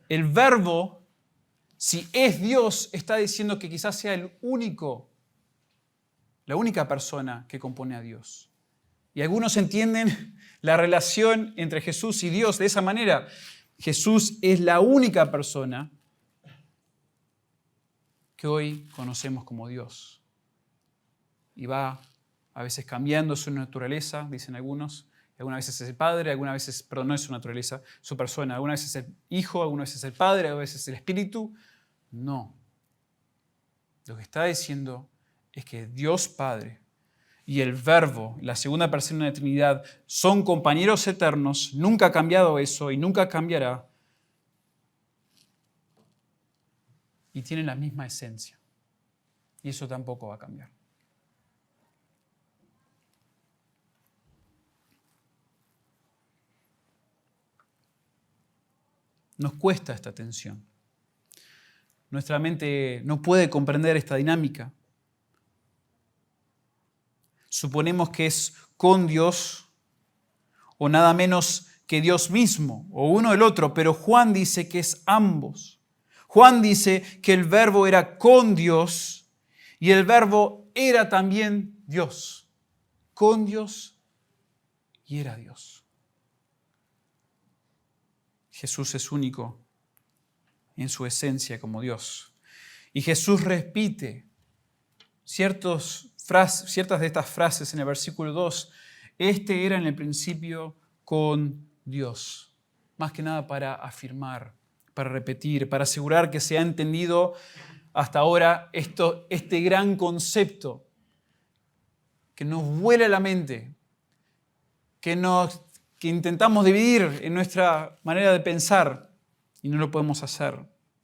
el Verbo, si es Dios, está diciendo que quizás sea la única persona que compone a Dios. Y algunos entienden la relación entre Jesús y Dios de esa manera. Jesús es la única persona que hoy conocemos como Dios. y va a veces cambiando su naturaleza, dicen algunos. Algunas veces es el Padre, algunas veces, perdón, no es su naturaleza, su persona. Algunas veces es el Hijo, algunas veces es el Padre, algunas veces es el Espíritu. No. Lo que está diciendo es que Dios Padre y el Verbo, la segunda persona de la Trinidad, son compañeros eternos. Nunca ha cambiado eso y nunca cambiará. Y tienen la misma esencia. Y eso tampoco va a cambiar. Nos cuesta esta tensión. Nuestra mente no puede comprender esta dinámica. Suponemos que es con Dios o nada menos que Dios mismo, o uno o el otro, pero Juan dice que es ambos. Juan dice que el Verbo era con Dios y el Verbo era también Dios. Con Dios y era Dios. Jesús es único en su esencia como Dios. Y Jesús repite ciertas de estas frases en el versículo 2. Este era en el principio con Dios. Más que nada para afirmar, para repetir, para asegurar que se ha entendido hasta ahora este gran concepto que nos vuela la mente, que intentamos dividir en nuestra manera de pensar y no lo podemos hacer,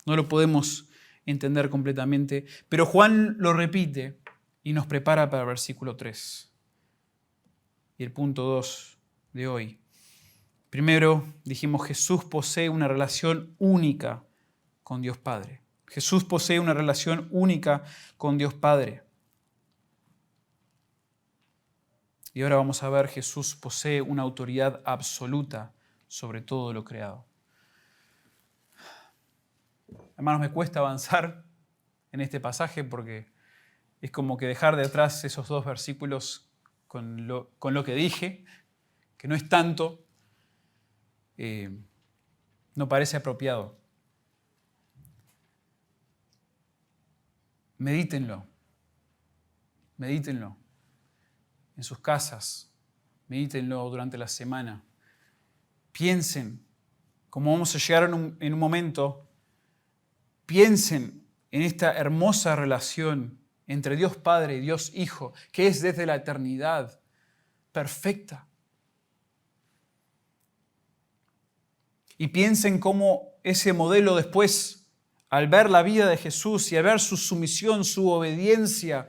no lo podemos entender completamente. Pero Juan lo repite y nos prepara para el versículo 3 y el punto 2 de hoy. Primero, dijimos, Jesús posee una relación única con Dios Padre. Jesús posee una relación única con Dios Padre. Y ahora vamos a ver, Jesús posee una autoridad absoluta sobre todo lo creado. Hermanos, me cuesta avanzar en este pasaje porque es como que dejar de atrás esos dos versículos con lo que dije, que no es tanto, no parece apropiado. Medítenlo en sus casas, medítenlo durante la semana. Piensen, como vamos a llegar en un momento, piensen en esta hermosa relación entre Dios Padre y Dios Hijo, que es desde la eternidad perfecta. Y piensen cómo ese modelo después, al ver la vida de Jesús y al ver su sumisión, su obediencia,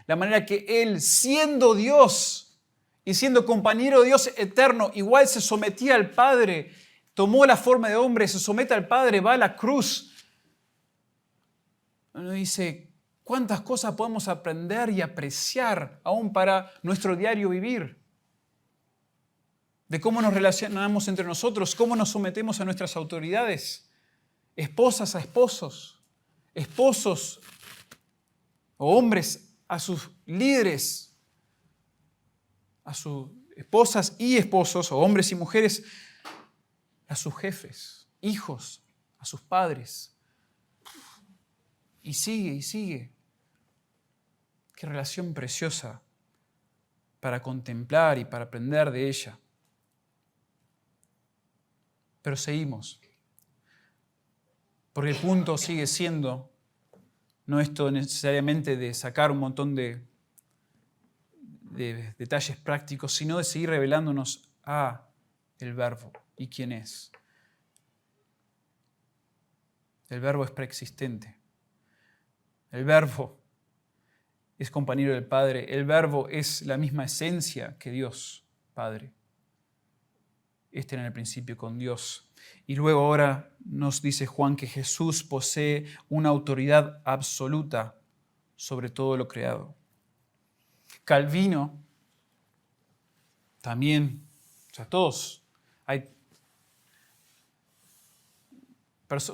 la manera que Él, siendo Dios y siendo compañero de Dios eterno, igual se sometía al Padre, tomó la forma de hombre, se somete al Padre, va a la cruz. Uno dice, ¿cuántas cosas podemos aprender y apreciar aún para nuestro diario vivir? De cómo nos relacionamos entre nosotros, cómo nos sometemos a nuestras autoridades, esposas a esposos, esposos o hombres a sus líderes, a sus esposas y esposos, o hombres y mujeres, a sus jefes, hijos, a sus padres. Y sigue y sigue. Qué relación preciosa para contemplar y para aprender de ella. Pero seguimos. Porque el punto sigue siendo, no esto necesariamente de sacar un montón de detalles prácticos, sino de seguir revelándonos a el Verbo y quién es. El Verbo es preexistente. El Verbo es compañero del Padre. El Verbo es la misma esencia que Dios Padre. Este era en el principio con Dios. Y luego ahora nos dice Juan que Jesús posee una autoridad absoluta sobre todo lo creado. Calvino también, o sea, todos,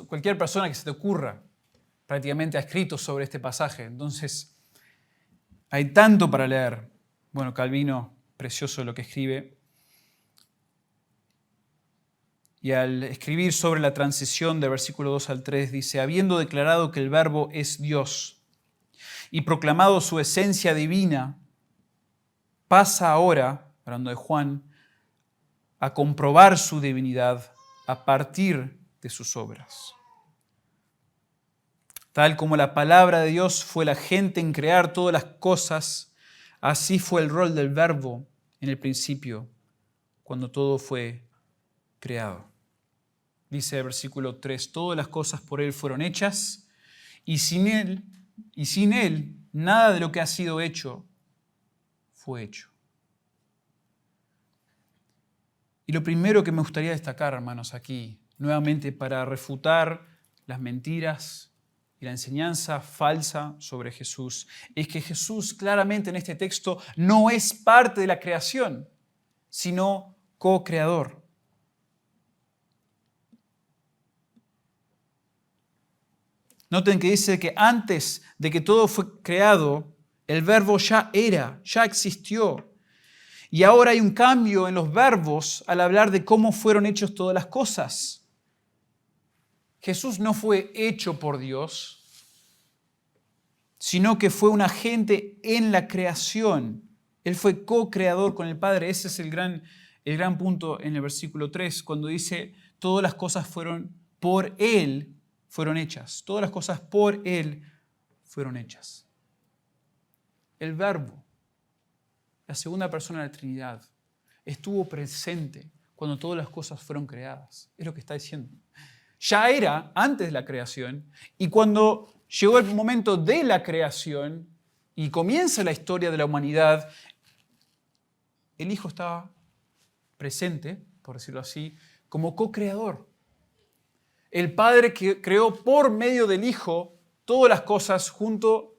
cualquier persona que se te ocurra prácticamente ha escrito sobre este pasaje. Entonces, hay tanto para leer. Bueno, Calvino, precioso lo que escribe. Y al escribir sobre la transición del versículo 2 al 3, dice, habiendo declarado que el Verbo es Dios y proclamado su esencia divina, pasa ahora, hablando de Juan, a comprobar su divinidad a partir de sus obras. Tal como la palabra de Dios fue la agente en crear todas las cosas, así fue el rol del Verbo en el principio, cuando todo fue creado. Dice el versículo 3, todas las cosas por Él fueron hechas, y sin Él nada de lo que ha sido hecho fue hecho. Y lo primero que me gustaría destacar, hermanos, aquí, nuevamente para refutar las mentiras y la enseñanza falsa sobre Jesús, es que Jesús claramente en este texto no es parte de la creación, sino co-creador. Noten que dice que antes de que todo fue creado, el verbo ya era, ya existió. Y ahora hay un cambio en los verbos al hablar de cómo fueron hechas todas las cosas. Jesús no fue hecho por Dios, sino que fue un agente en la creación. Él fue co-creador con el Padre. Ese es el gran punto en el versículo 3, cuando dice, todas las cosas fueron por Él, fueron hechas. Todas las cosas por Él fueron hechas. El Verbo, la segunda persona de la Trinidad, estuvo presente cuando todas las cosas fueron creadas. Es lo que está diciendo. Ya era antes de la creación, y cuando llegó el momento de la creación y comienza la historia de la humanidad, el Hijo estaba presente, por decirlo así, como co-creador. El Padre que creó por medio del Hijo todas las cosas junto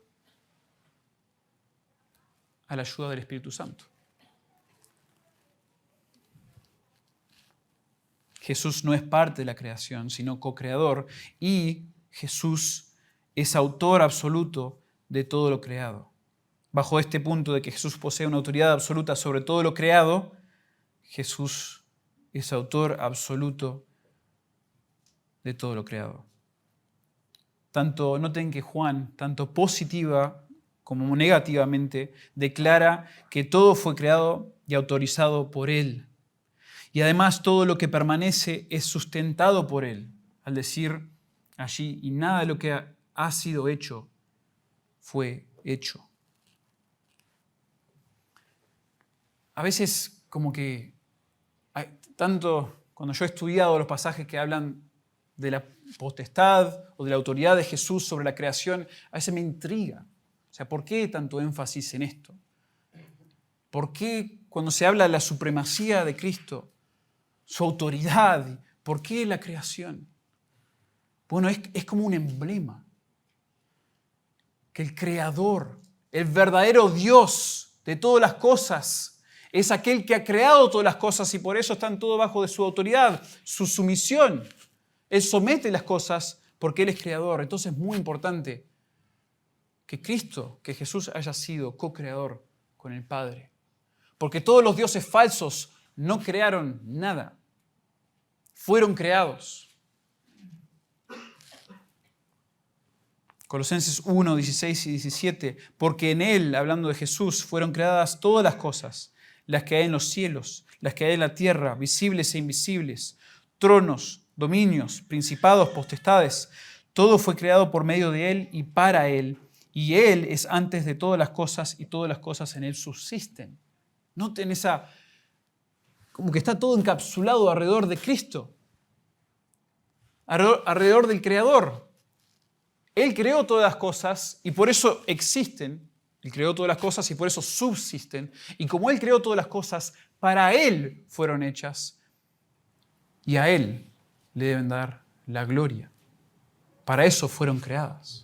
a la ayuda del Espíritu Santo. Jesús no es parte de la creación, sino co-creador, y Jesús es autor absoluto de todo lo creado. Bajo este punto de que Jesús posee una autoridad absoluta sobre todo lo creado, Jesús es autor absoluto de todo lo creado. Noten que Juan, tanto positiva como negativamente, declara que todo fue creado y autorizado por Él. Y además todo lo que permanece es sustentado por Él, al decir allí, y nada de lo que ha sido hecho fue hecho. A veces como que, tanto cuando yo he estudiado los pasajes que hablan de la potestad o de la autoridad de Jesús sobre la creación, a veces me intriga. O sea, ¿por qué tanto énfasis en esto? ¿Por qué cuando se habla de la supremacía de Cristo, su autoridad, por qué la creación? Bueno, es como un emblema. Que el Creador, el verdadero Dios de todas las cosas, es aquel que ha creado todas las cosas y por eso están todo bajo de su autoridad, su sumisión. Él somete las cosas porque Él es creador. Entonces es muy importante que Cristo, que Jesús haya sido co-creador con el Padre. Porque todos los dioses falsos no crearon nada. Fueron creados. Colosenses 1, 16 y 17. Porque en Él, hablando de Jesús, fueron creadas todas las cosas, las que hay en los cielos, las que hay en la tierra, visibles e invisibles, tronos, dominios, principados, potestades. Todo fue creado por medio de Él y para Él. Y Él es antes de todas las cosas y todas las cosas en Él subsisten. Noten esa, como que está todo encapsulado alrededor de Cristo, alrededor del Creador. Él creó todas las cosas y por eso existen. Él creó todas las cosas y por eso subsisten. Y como Él creó todas las cosas, para Él fueron hechas. Y a Él le deben dar la gloria. Para eso fueron creadas.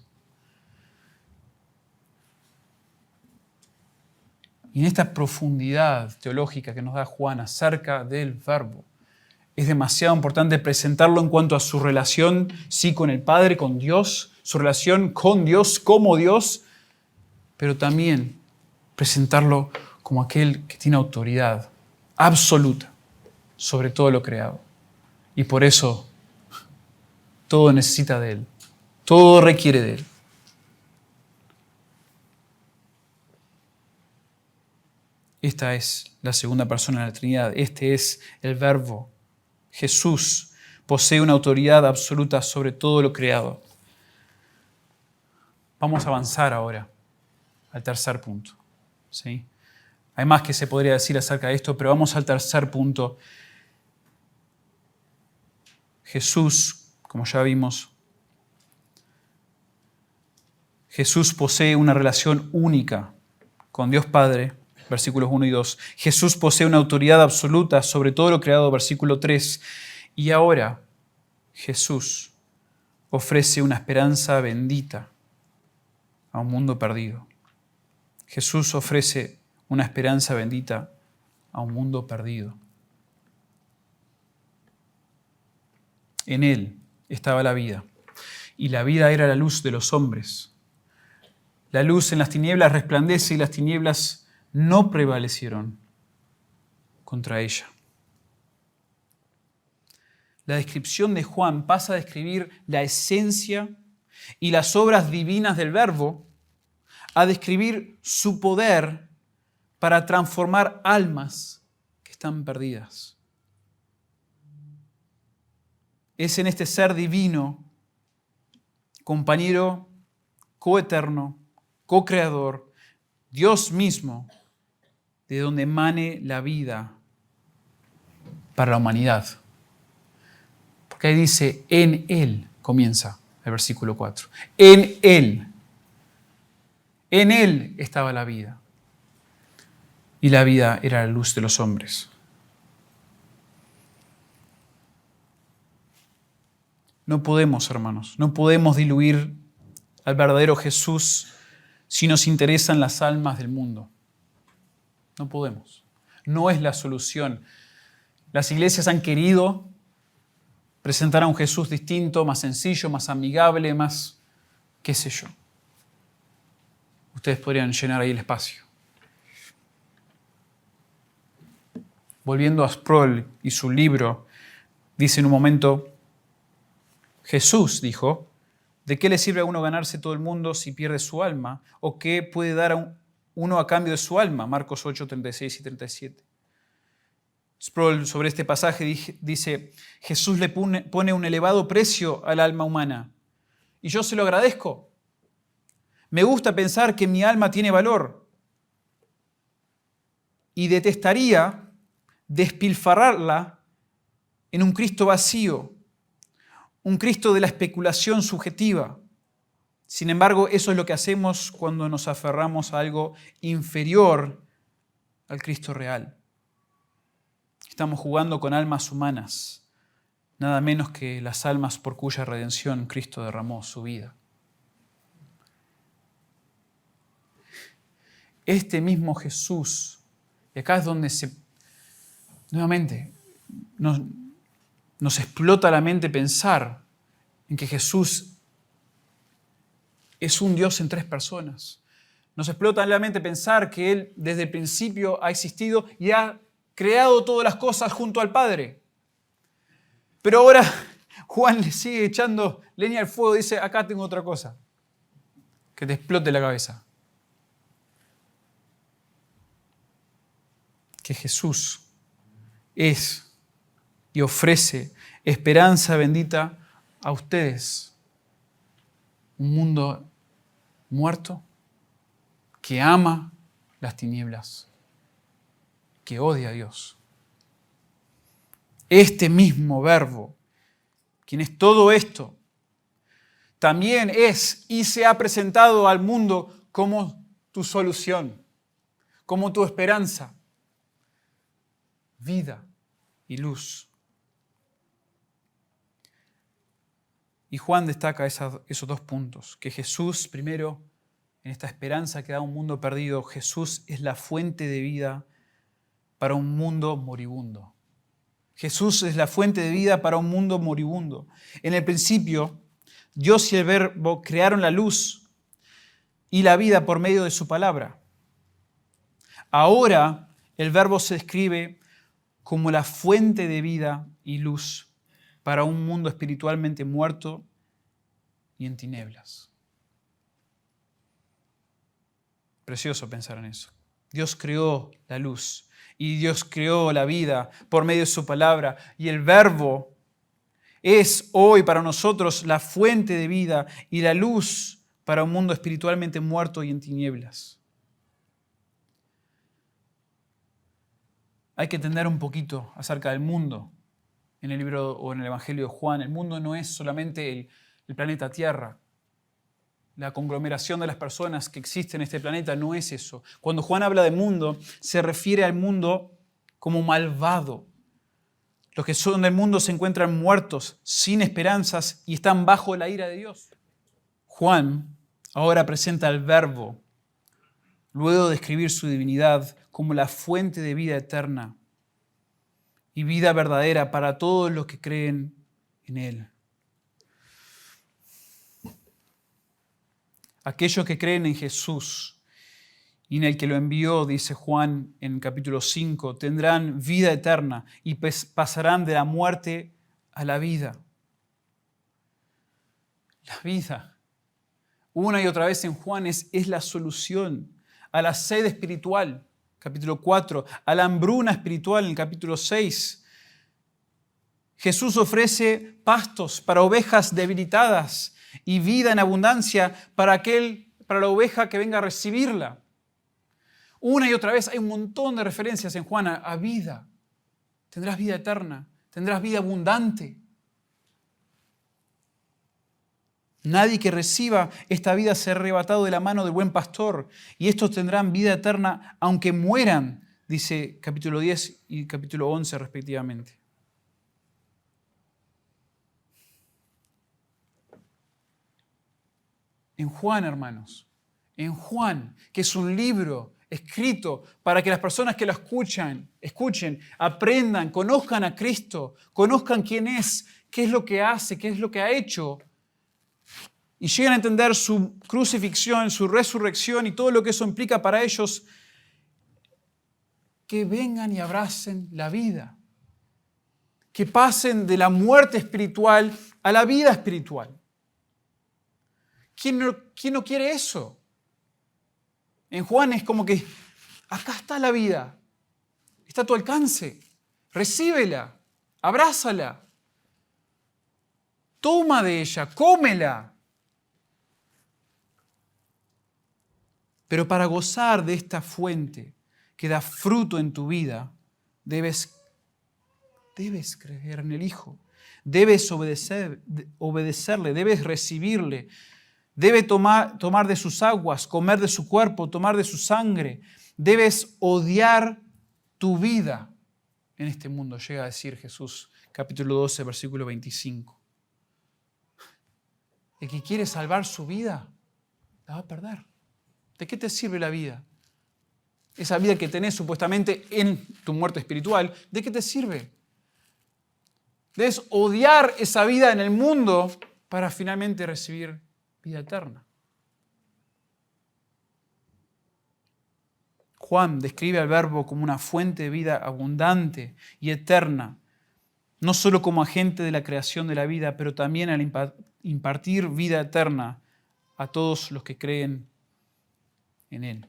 Y en esta profundidad teológica que nos da Juan acerca del Verbo, es demasiado importante presentarlo en cuanto a su relación, sí, con el Padre, con Dios, su relación con Dios como Dios, pero también presentarlo como aquel que tiene autoridad absoluta sobre todo lo creado. Y por eso todo necesita de Él, todo requiere de Él. Esta es la segunda persona de la Trinidad. Este es el Verbo. Jesús posee una autoridad absoluta sobre todo lo creado. Vamos a avanzar ahora al tercer punto. ¿Sí? Hay más que se podría decir acerca de esto, pero vamos al tercer punto. Jesús, como ya vimos, Jesús posee una relación única con Dios Padre, versículos 1 y 2. Jesús posee una autoridad absoluta sobre todo lo creado, versículo 3. Y ahora Jesús ofrece una esperanza bendita a un mundo perdido. Jesús ofrece una esperanza bendita a un mundo perdido. En Él estaba la vida, y la vida era la luz de los hombres. La luz en las tinieblas resplandece y las tinieblas no prevalecieron contra ella. La descripción de Juan pasa a describir la esencia y las obras divinas del Verbo a describir su poder para transformar almas que están perdidas. Es en este ser divino, compañero, coeterno, co-creador, Dios mismo, de donde emane la vida para la humanidad. Porque ahí dice, en Él, comienza el versículo 4. En Él estaba la vida. Y la vida era la luz de los hombres. No podemos, hermanos, no podemos diluir al verdadero Jesús si nos interesan las almas del mundo. No podemos. No es la solución. Las iglesias han querido presentar a un Jesús distinto, más sencillo, más amigable, más qué sé yo. Ustedes podrían llenar ahí el espacio. Volviendo a Sproul y su libro, dice en un momento, Jesús dijo, ¿de qué le sirve a uno ganarse todo el mundo si pierde su alma? ¿O qué puede dar uno a cambio de su alma? Marcos 8, 36 y 37. Sproul sobre este pasaje dice, Jesús le pone un elevado precio al alma humana y yo se lo agradezco. Me gusta pensar que mi alma tiene valor y detestaría despilfarrarla en un Cristo vacío, un Cristo de la especulación subjetiva. Sin embargo, eso es lo que hacemos cuando nos aferramos a algo inferior al Cristo real. Estamos jugando con almas humanas, nada menos que las almas por cuya redención Cristo derramó su vida. Este mismo Jesús, y acá es donde nuevamente nos explota la mente pensar en que Jesús es un Dios en tres personas. Nos explota la mente pensar que Él desde el principio ha existido y ha creado todas las cosas junto al Padre. Pero ahora Juan le sigue echando leña al fuego y dice, acá tengo otra cosa que te explote la cabeza. Que Jesús es y ofrece esperanza bendita a ustedes. Un mundo muerto que ama las tinieblas, que odia a Dios. Este mismo Verbo, quien es todo esto, también es y se ha presentado al mundo como tu solución, como tu esperanza, vida y luz. Y Juan destaca esos dos puntos, que Jesús, primero, en esta esperanza que da un mundo perdido, Jesús es la fuente de vida para un mundo moribundo. Jesús es la fuente de vida para un mundo moribundo. En el principio, Dios y el Verbo crearon la luz y la vida por medio de su palabra. Ahora, el Verbo se describe como la fuente de vida y luz para un mundo espiritualmente muerto y en tinieblas. Precioso pensar en eso. Dios creó la luz y Dios creó la vida por medio de su palabra. Y el Verbo es hoy para nosotros la fuente de vida y la luz para un mundo espiritualmente muerto y en tinieblas. Hay que entender un poquito acerca del mundo en el libro o en el Evangelio de Juan. El mundo no es solamente el planeta Tierra. La conglomeración de las personas que existen en este planeta no es eso. Cuando Juan habla de mundo, se refiere al mundo como malvado. Los que son del mundo se encuentran muertos, sin esperanzas y están bajo la ira de Dios. Juan ahora presenta al Verbo, luego de describir su divinidad como la fuente de vida eterna y vida verdadera para todos los que creen en Él. Aquellos que creen en Jesús y en el que lo envió, dice Juan en capítulo 5, tendrán vida eterna y pasarán de la muerte a la vida. La vida, una y otra vez en Juan, es la solución a la sed espiritual, capítulo 4, a la hambruna espiritual en el capítulo 6. Jesús ofrece pastos para ovejas debilitadas y vida en abundancia para la oveja que venga a recibirla. Una y otra vez hay un montón de referencias en Juan a vida. Tendrás vida eterna, tendrás vida abundante. Nadie que reciba esta vida será arrebatado de la mano del buen pastor, y estos tendrán vida eterna aunque mueran, dice capítulo 10 y capítulo 11 respectivamente. En Juan, hermanos, en Juan, que es un libro escrito para que las personas que lo escuchen, aprendan, conozcan a Cristo, conozcan quién es, qué es lo que hace, qué es lo que ha hecho, y lleguen a entender su crucifixión, su resurrección y todo lo que eso implica para ellos, que vengan y abracen la vida, que pasen de la muerte espiritual a la vida espiritual. ¿Quién no quiere eso? En Juan es como que acá está la vida, está a tu alcance, recíbela, abrázala, toma de ella, cómela. Pero para gozar de esta fuente que da fruto en tu vida, debes creer en el Hijo, debes obedecerle, debes recibirle. Debes tomar de sus aguas, comer de su cuerpo, tomar de su sangre. Debes odiar tu vida en este mundo, llega a decir Jesús, capítulo 12, versículo 25. El que quiere salvar su vida, la va a perder. ¿De qué te sirve la vida? Esa vida que tenés supuestamente en tu muerte espiritual, ¿de qué te sirve? Debes odiar esa vida en el mundo para finalmente recibir vida eterna. Juan describe al Verbo como una fuente de vida abundante y eterna, no solo como agente de la creación de la vida, pero también al impartir vida eterna a todos los que creen en Él.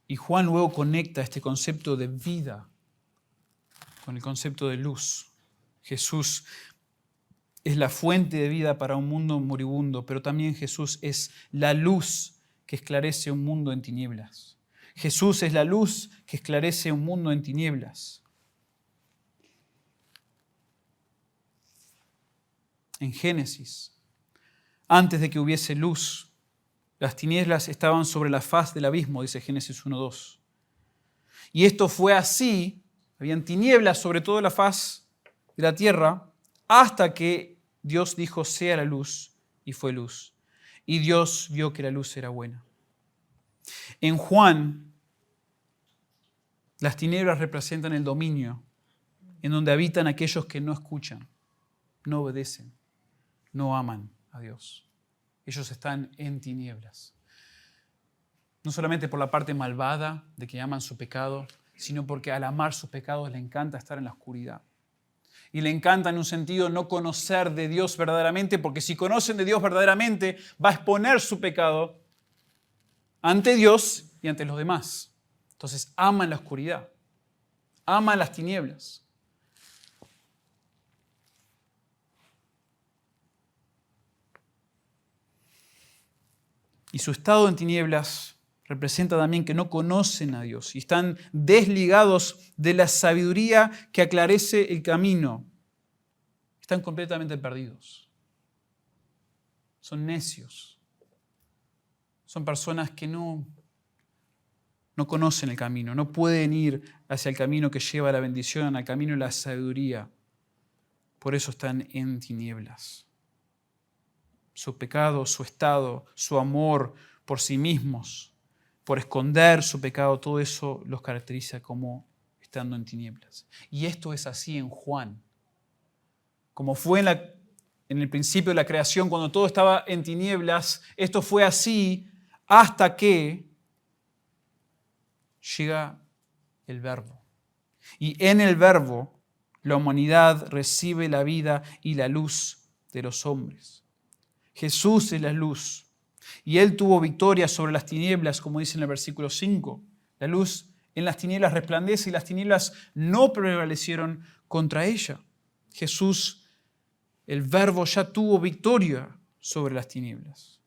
Y Juan luego conecta este concepto de vida con el concepto de luz. Jesús es la fuente de vida para un mundo moribundo, pero también Jesús es la luz que esclarece un mundo en tinieblas. Jesús es la luz que esclarece un mundo en tinieblas. En Génesis, antes de que hubiese luz, las tinieblas estaban sobre la faz del abismo, dice Génesis 1:2. Y esto fue así, habían tinieblas sobre toda la faz de la tierra, hasta que Dios dijo, sea la luz, y fue luz. Y Dios vio que la luz era buena. En Juan, las tinieblas representan el dominio, en donde habitan aquellos que no escuchan, no obedecen, no aman a Dios. Ellos están en tinieblas. No solamente por la parte malvada de que aman su pecado, sino porque al amar sus pecados les encanta estar en la oscuridad. Y le encanta en un sentido no conocer de Dios verdaderamente, porque si conocen de Dios verdaderamente, va a exponer su pecado ante Dios y ante los demás. Entonces aman la oscuridad, aman las tinieblas. Y su estado en tinieblas representa también que no conocen a Dios y están desligados de la sabiduría que aclarece el camino. Están completamente perdidos. Son necios. Son personas que no conocen el camino, no pueden ir hacia el camino que lleva a la bendición, al camino de la sabiduría. Por eso están en tinieblas. Su pecado, su estado, su amor por sí mismos, por esconder su pecado, todo eso los caracteriza como estando en tinieblas. Y esto es así en Juan. Como fue en el principio de la creación, cuando todo estaba en tinieblas, esto fue así hasta que llega el Verbo. Y en el Verbo, la humanidad recibe la vida y la luz de los hombres. Jesús es la luz. Y Él tuvo victoria sobre las tinieblas, como dice en el versículo 5. La luz en las tinieblas resplandece y las tinieblas no prevalecieron contra ella. Jesús, el Verbo, ya tuvo victoria sobre las tinieblas.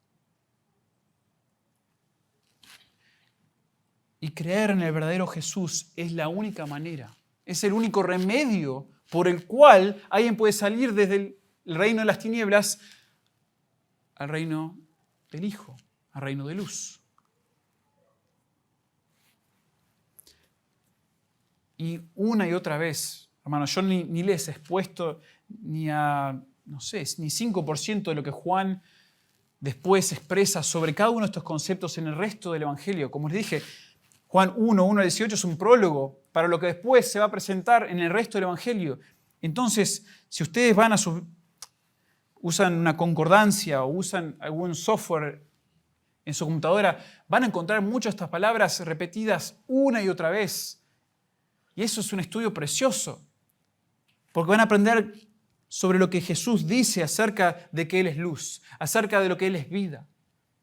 Y creer en el verdadero Jesús es la única manera, es el único remedio por el cual alguien puede salir desde el reino de las tinieblas al reino del Hijo, al reino de luz. Y una y otra vez, hermanos, yo ni les he expuesto ni a, ni 5% de lo que Juan después expresa sobre cada uno de estos conceptos en el resto del Evangelio. Como les dije, Juan 1 al 18 es un prólogo para lo que después se va a presentar en el resto del Evangelio. Entonces, si ustedes van a usan una concordancia o usan algún software en su computadora, van a encontrar muchas de estas palabras repetidas una y otra vez. Y eso es un estudio precioso, porque van a aprender sobre lo que Jesús dice acerca de que Él es luz, acerca de lo que Él es vida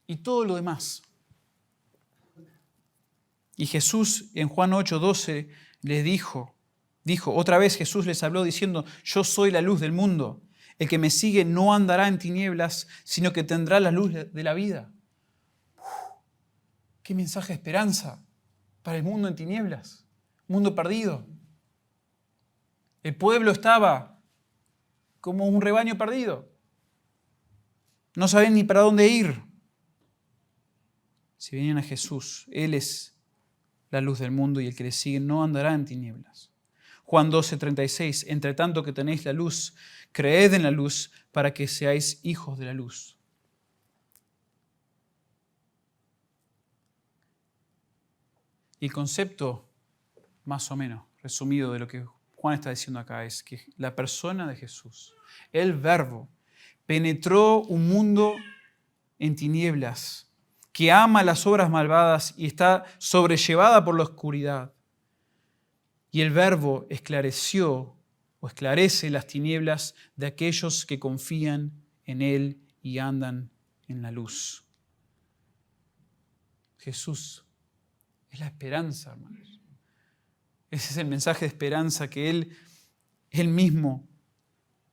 y todo lo demás. Y Jesús en Juan 8:12 les dijo, otra vez Jesús les habló diciendo, yo soy la luz del mundo. El que me sigue no andará en tinieblas, sino que tendrá la luz de la vida. ¡Qué mensaje de esperanza para el mundo en tinieblas! Mundo perdido. El pueblo estaba como un rebaño perdido. No sabían ni para dónde ir. Si venían a Jesús, Él es la luz del mundo y el que le sigue no andará en tinieblas. Juan 12:36, entre tanto que tenéis la luz, creed en la luz para que seáis hijos de la luz. Y el concepto, más o menos, resumido de lo que Juan está diciendo acá es que la persona de Jesús, el Verbo, penetró un mundo en tinieblas, que ama las obras malvadas y está sobrellevada por la oscuridad. Y el Verbo esclareció o esclarece las tinieblas de aquellos que confían en Él y andan en la luz. Jesús es la esperanza, hermanos. Ese es el mensaje de esperanza que Él mismo,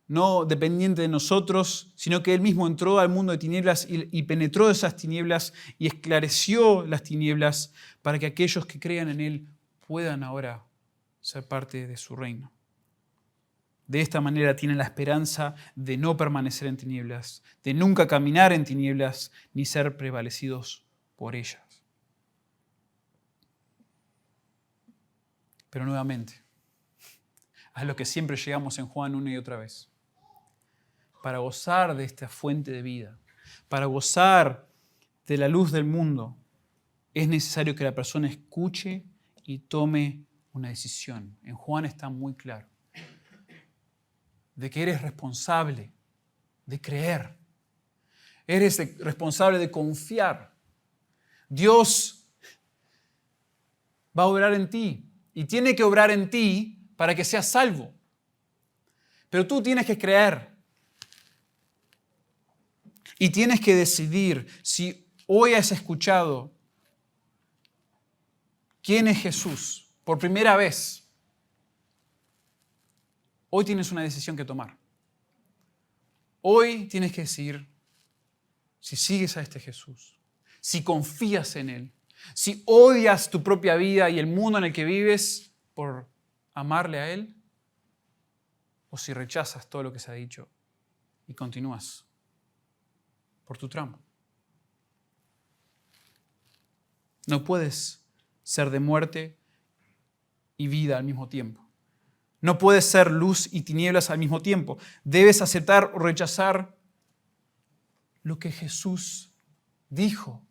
no dependiente de nosotros, sino que Él mismo entró al mundo de tinieblas y penetró esas tinieblas y esclareció las tinieblas para que aquellos que crean en Él puedan ahora ser parte de su reino. De esta manera tienen la esperanza de no permanecer en tinieblas, de nunca caminar en tinieblas, ni ser prevalecidos por ellas. Pero nuevamente, a lo que siempre llegamos en Juan una y otra vez. Para gozar de esta fuente de vida, para gozar de la luz del mundo, es necesario que la persona escuche y tome una decisión. En Juan está muy claro de que eres responsable de creer. Eres responsable de confiar. Dios va a obrar en ti y tiene que obrar en ti para que seas salvo. Pero tú tienes que creer. Y tienes que decidir si hoy has escuchado quién es Jesús por primera vez, hoy tienes una decisión que tomar. Hoy tienes que decir si sigues a este Jesús, si confías en Él, si odias tu propia vida y el mundo en el que vives por amarle a Él, o si rechazas todo lo que se ha dicho y continúas por tu tramo. No puedes ser de muerte y vida al mismo tiempo. No puedes ser luz y tinieblas al mismo tiempo. Debes aceptar o rechazar lo que Jesús dijo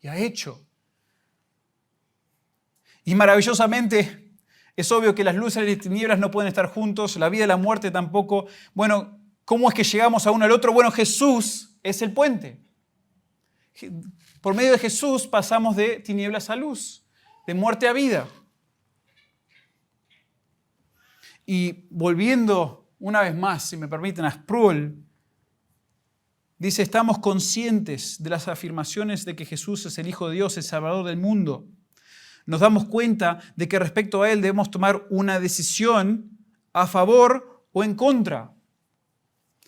y ha hecho. Y maravillosamente, es obvio que las luces y las tinieblas no pueden estar juntos, la vida y la muerte tampoco. Bueno, ¿cómo es que llegamos a uno al otro? Bueno, Jesús es el puente. Por medio de Jesús pasamos de tinieblas a luz, de muerte a vida. Y volviendo una vez más, si me permiten, a Sproul, dice, estamos conscientes de las afirmaciones de que Jesús es el Hijo de Dios, el Salvador del mundo. Nos damos cuenta de que respecto a Él debemos tomar una decisión a favor o en contra.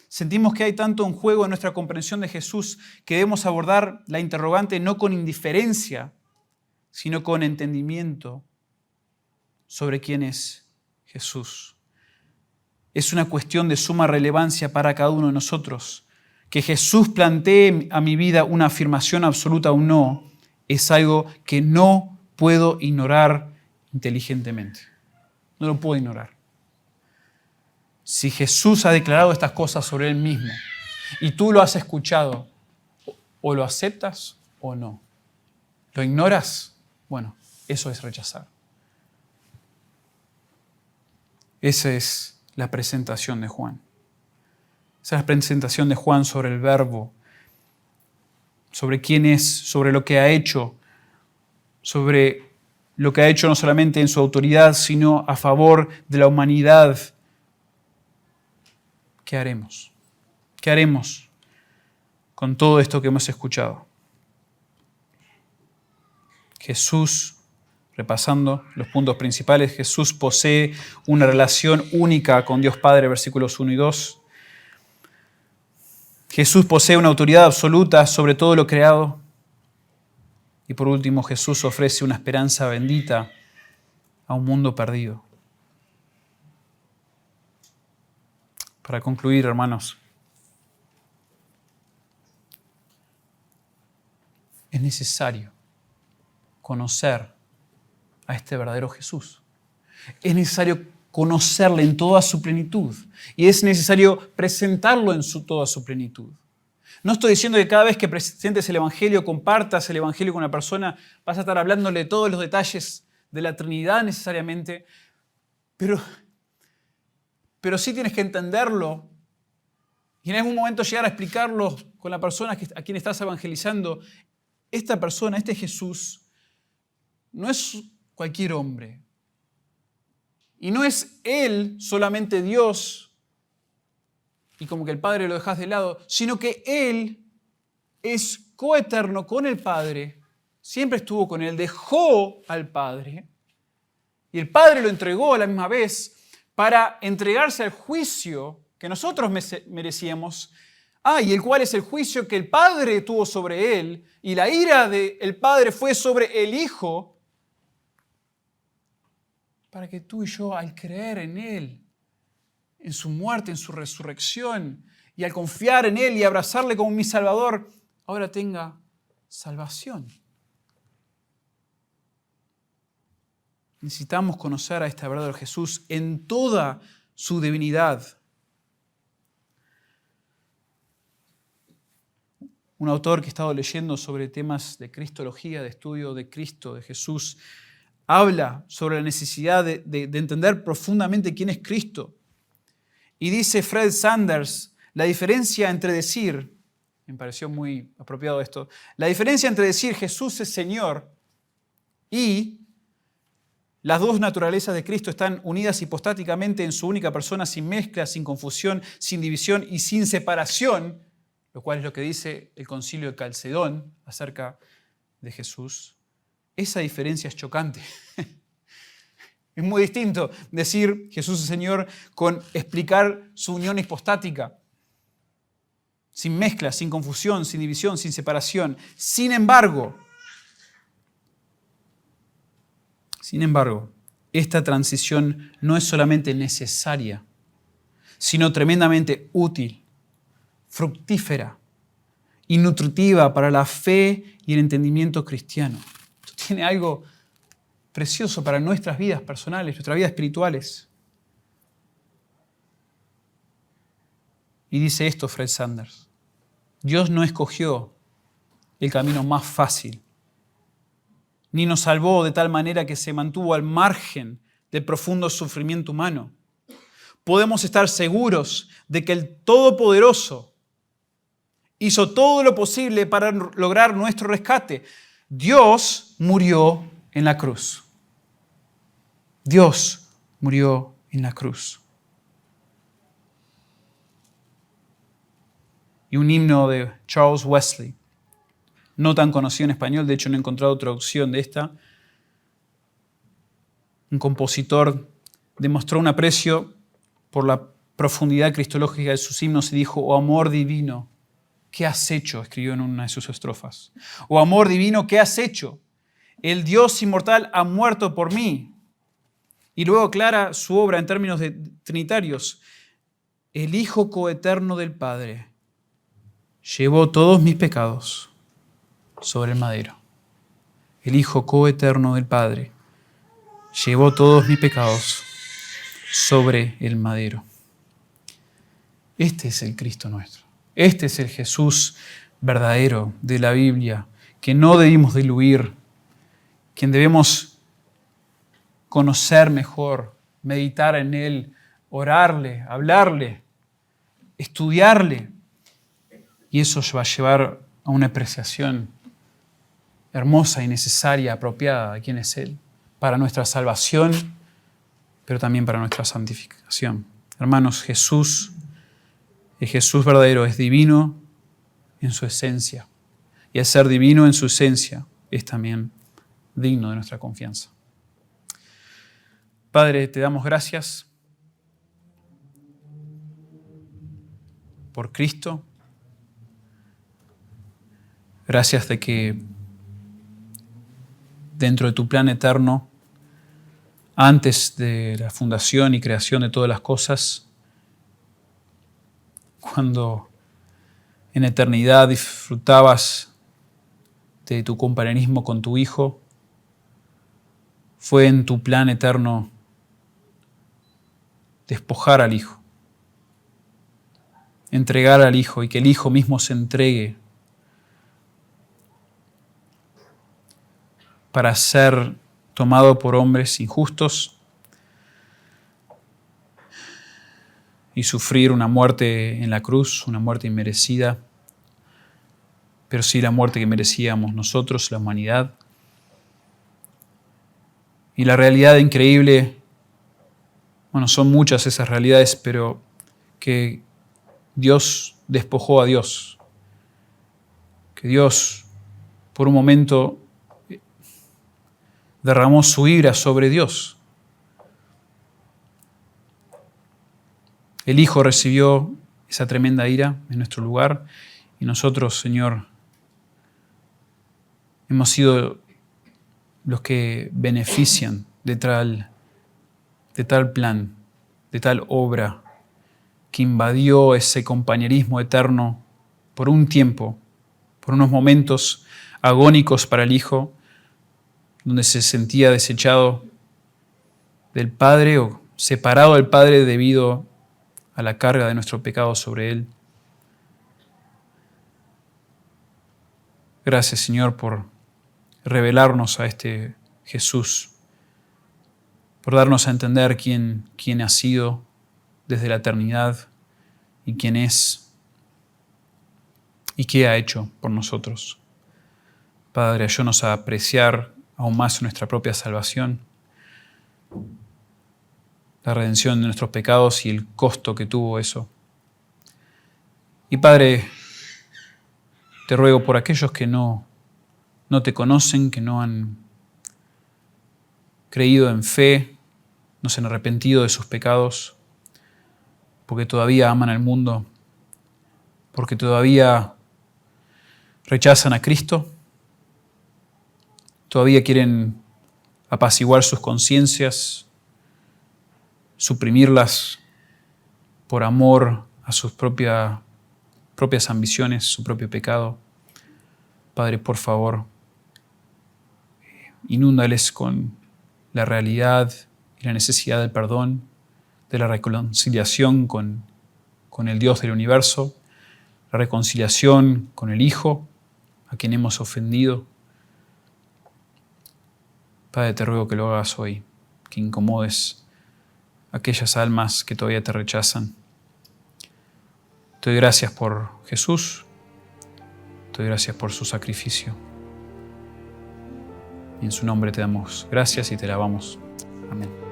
Sentimos que hay tanto en juego en nuestra comprensión de Jesús que debemos abordar la interrogante no con indiferencia, sino con entendimiento sobre quién es Jesús. Es una cuestión de suma relevancia para cada uno de nosotros. Que Jesús plantee a mi vida una afirmación absoluta o no, es algo que no puedo ignorar inteligentemente. No lo puedo ignorar. Si Jesús ha declarado estas cosas sobre Él mismo y tú lo has escuchado, o lo aceptas o no. ¿Lo ignoras? Bueno, eso es rechazar. Esa es la presentación de Juan. Esa es la presentación de Juan sobre el Verbo, sobre quién es, sobre lo que ha hecho, sobre lo que ha hecho no solamente en su autoridad, sino a favor de la humanidad. ¿Qué haremos? ¿Qué haremos con todo esto que hemos escuchado? Jesús, repasando los puntos principales, Jesús posee una relación única con Dios Padre, versículos 1 y 2. Jesús posee una autoridad absoluta sobre todo lo creado. Y por último, Jesús ofrece una esperanza bendita a un mundo perdido. Para concluir, hermanos, es necesario conocer a este verdadero Jesús. Es necesario conocerle en toda su plenitud y es necesario presentarlo en toda su plenitud. No estoy diciendo que cada vez que presentes el Evangelio, compartas el Evangelio con una persona, vas a estar hablándole de todos los detalles de la Trinidad necesariamente, pero sí tienes que entenderlo y en algún momento llegar a explicarlo con la persona a quien estás evangelizando. Esta persona, este Jesús, no es cualquier hombre. Y no es Él solamente Dios y como que el Padre lo dejas de lado, sino que Él es coeterno con el Padre, siempre estuvo con Él, dejó al Padre y el Padre lo entregó a la misma vez para entregarse al juicio que nosotros merecíamos, y el cual es el juicio que el Padre tuvo sobre Él, y la ira del Padre fue sobre el Hijo, para que tú y yo, al creer en Él, en su muerte, en su resurrección, y al confiar en Él y abrazarle como mi Salvador, ahora tenga salvación. Necesitamos conocer a este verdadero Jesús en toda su divinidad. Un autor que he estado leyendo sobre temas de cristología, de estudio de Cristo, de Jesús, habla sobre la necesidad de entender profundamente quién es Cristo. Y dice Fred Sanders, la diferencia entre decir, me pareció muy apropiado esto, la diferencia entre decir Jesús es Señor y las dos naturalezas de Cristo están unidas hipostáticamente en su única persona, sin mezcla, sin confusión, sin división y sin separación, lo cual es lo que dice el Concilio de Calcedón acerca de Jesús, esa diferencia es chocante. Es muy distinto decir Jesús es Señor con explicar su unión hipostática, sin mezcla, sin confusión, sin división, sin separación. Sin embargo, esta transición no es solamente necesaria, sino tremendamente útil, fructífera y nutritiva para la fe y el entendimiento cristiano. Esto tiene algo precioso para nuestras vidas personales, nuestras vidas espirituales. Y dice esto Fred Sanders: Dios no escogió el camino más fácil, ni nos salvó de tal manera que se mantuvo al margen del profundo sufrimiento humano. Podemos estar seguros de que el Todopoderoso hizo todo lo posible para lograr nuestro rescate. Dios murió en la cruz. Dios murió en la cruz. Y un himno de Charles Wesley, no tan conocido en español, de hecho no he encontrado traducción de esta. Un compositor demostró un aprecio por la profundidad cristológica de sus himnos y dijo: «Oh amor divino, ¿qué has hecho?», escribió en una de sus estrofas. «Oh amor divino, ¿qué has hecho? El Dios inmortal ha muerto por mí». Y luego aclara su obra en términos trinitarios: «El Hijo coeterno del Padre llevó todos mis pecados sobre el madero». El Hijo coeterno del Padre llevó todos mis pecados sobre el madero. Este es el Cristo nuestro. Este es el Jesús verdadero de la Biblia, que no debimos diluir, quien debemos conocer mejor, meditar en Él, orarle, hablarle, estudiarle. Y eso va a llevar a una apreciación hermosa y necesaria, apropiada de quién es Él, para nuestra salvación, pero también para nuestra santificación. Hermanos, el Jesús verdadero es divino en su esencia. Y al ser divino en su esencia, es también digno de nuestra confianza. Padre, te damos gracias por Cristo. Gracias de que dentro de tu plan eterno, antes de la fundación y creación de todas las cosas, cuando en eternidad disfrutabas de tu compañerismo con tu Hijo, fue en tu plan eterno despojar al Hijo, entregar al Hijo y que el Hijo mismo se entregue para ser tomado por hombres injustos y sufrir una muerte en la cruz, una muerte inmerecida, pero sí la muerte que merecíamos nosotros, la humanidad. Y la realidad increíble, son muchas esas realidades, pero que Dios despojó a Dios, que Dios por un momento derramó su ira sobre Dios. El Hijo recibió esa tremenda ira en nuestro lugar y nosotros, Señor, hemos sido los que benefician de tal plan, de tal obra que invadió ese compañerismo eterno por un tiempo, por unos momentos agónicos para el Hijo, donde se sentía desechado del Padre o separado del Padre debido a la carga de nuestro pecado sobre Él. Gracias, Señor, por revelarnos a este Jesús, por darnos a entender quién ha sido desde la eternidad y quién es y qué ha hecho por nosotros. Padre, ayúdanos a apreciar aún más nuestra propia salvación, la redención de nuestros pecados y el costo que tuvo eso. Y Padre, te ruego por aquellos que no te conocen, que no han creído en fe, no se han arrepentido de sus pecados, porque todavía aman al mundo, porque todavía rechazan a Cristo, todavía quieren apaciguar sus conciencias, suprimirlas por amor a sus propias ambiciones, su propio pecado. Padre, por favor, inúndales con la realidad y la necesidad del perdón, de la reconciliación con el Dios del universo, la reconciliación con el Hijo, a quien hemos ofendido. Padre, te ruego que lo hagas hoy, que incomodes a aquellas almas que todavía te rechazan. Te doy gracias por Jesús, te doy gracias por su sacrificio. Y en su nombre te damos gracias y te alabamos. Amén.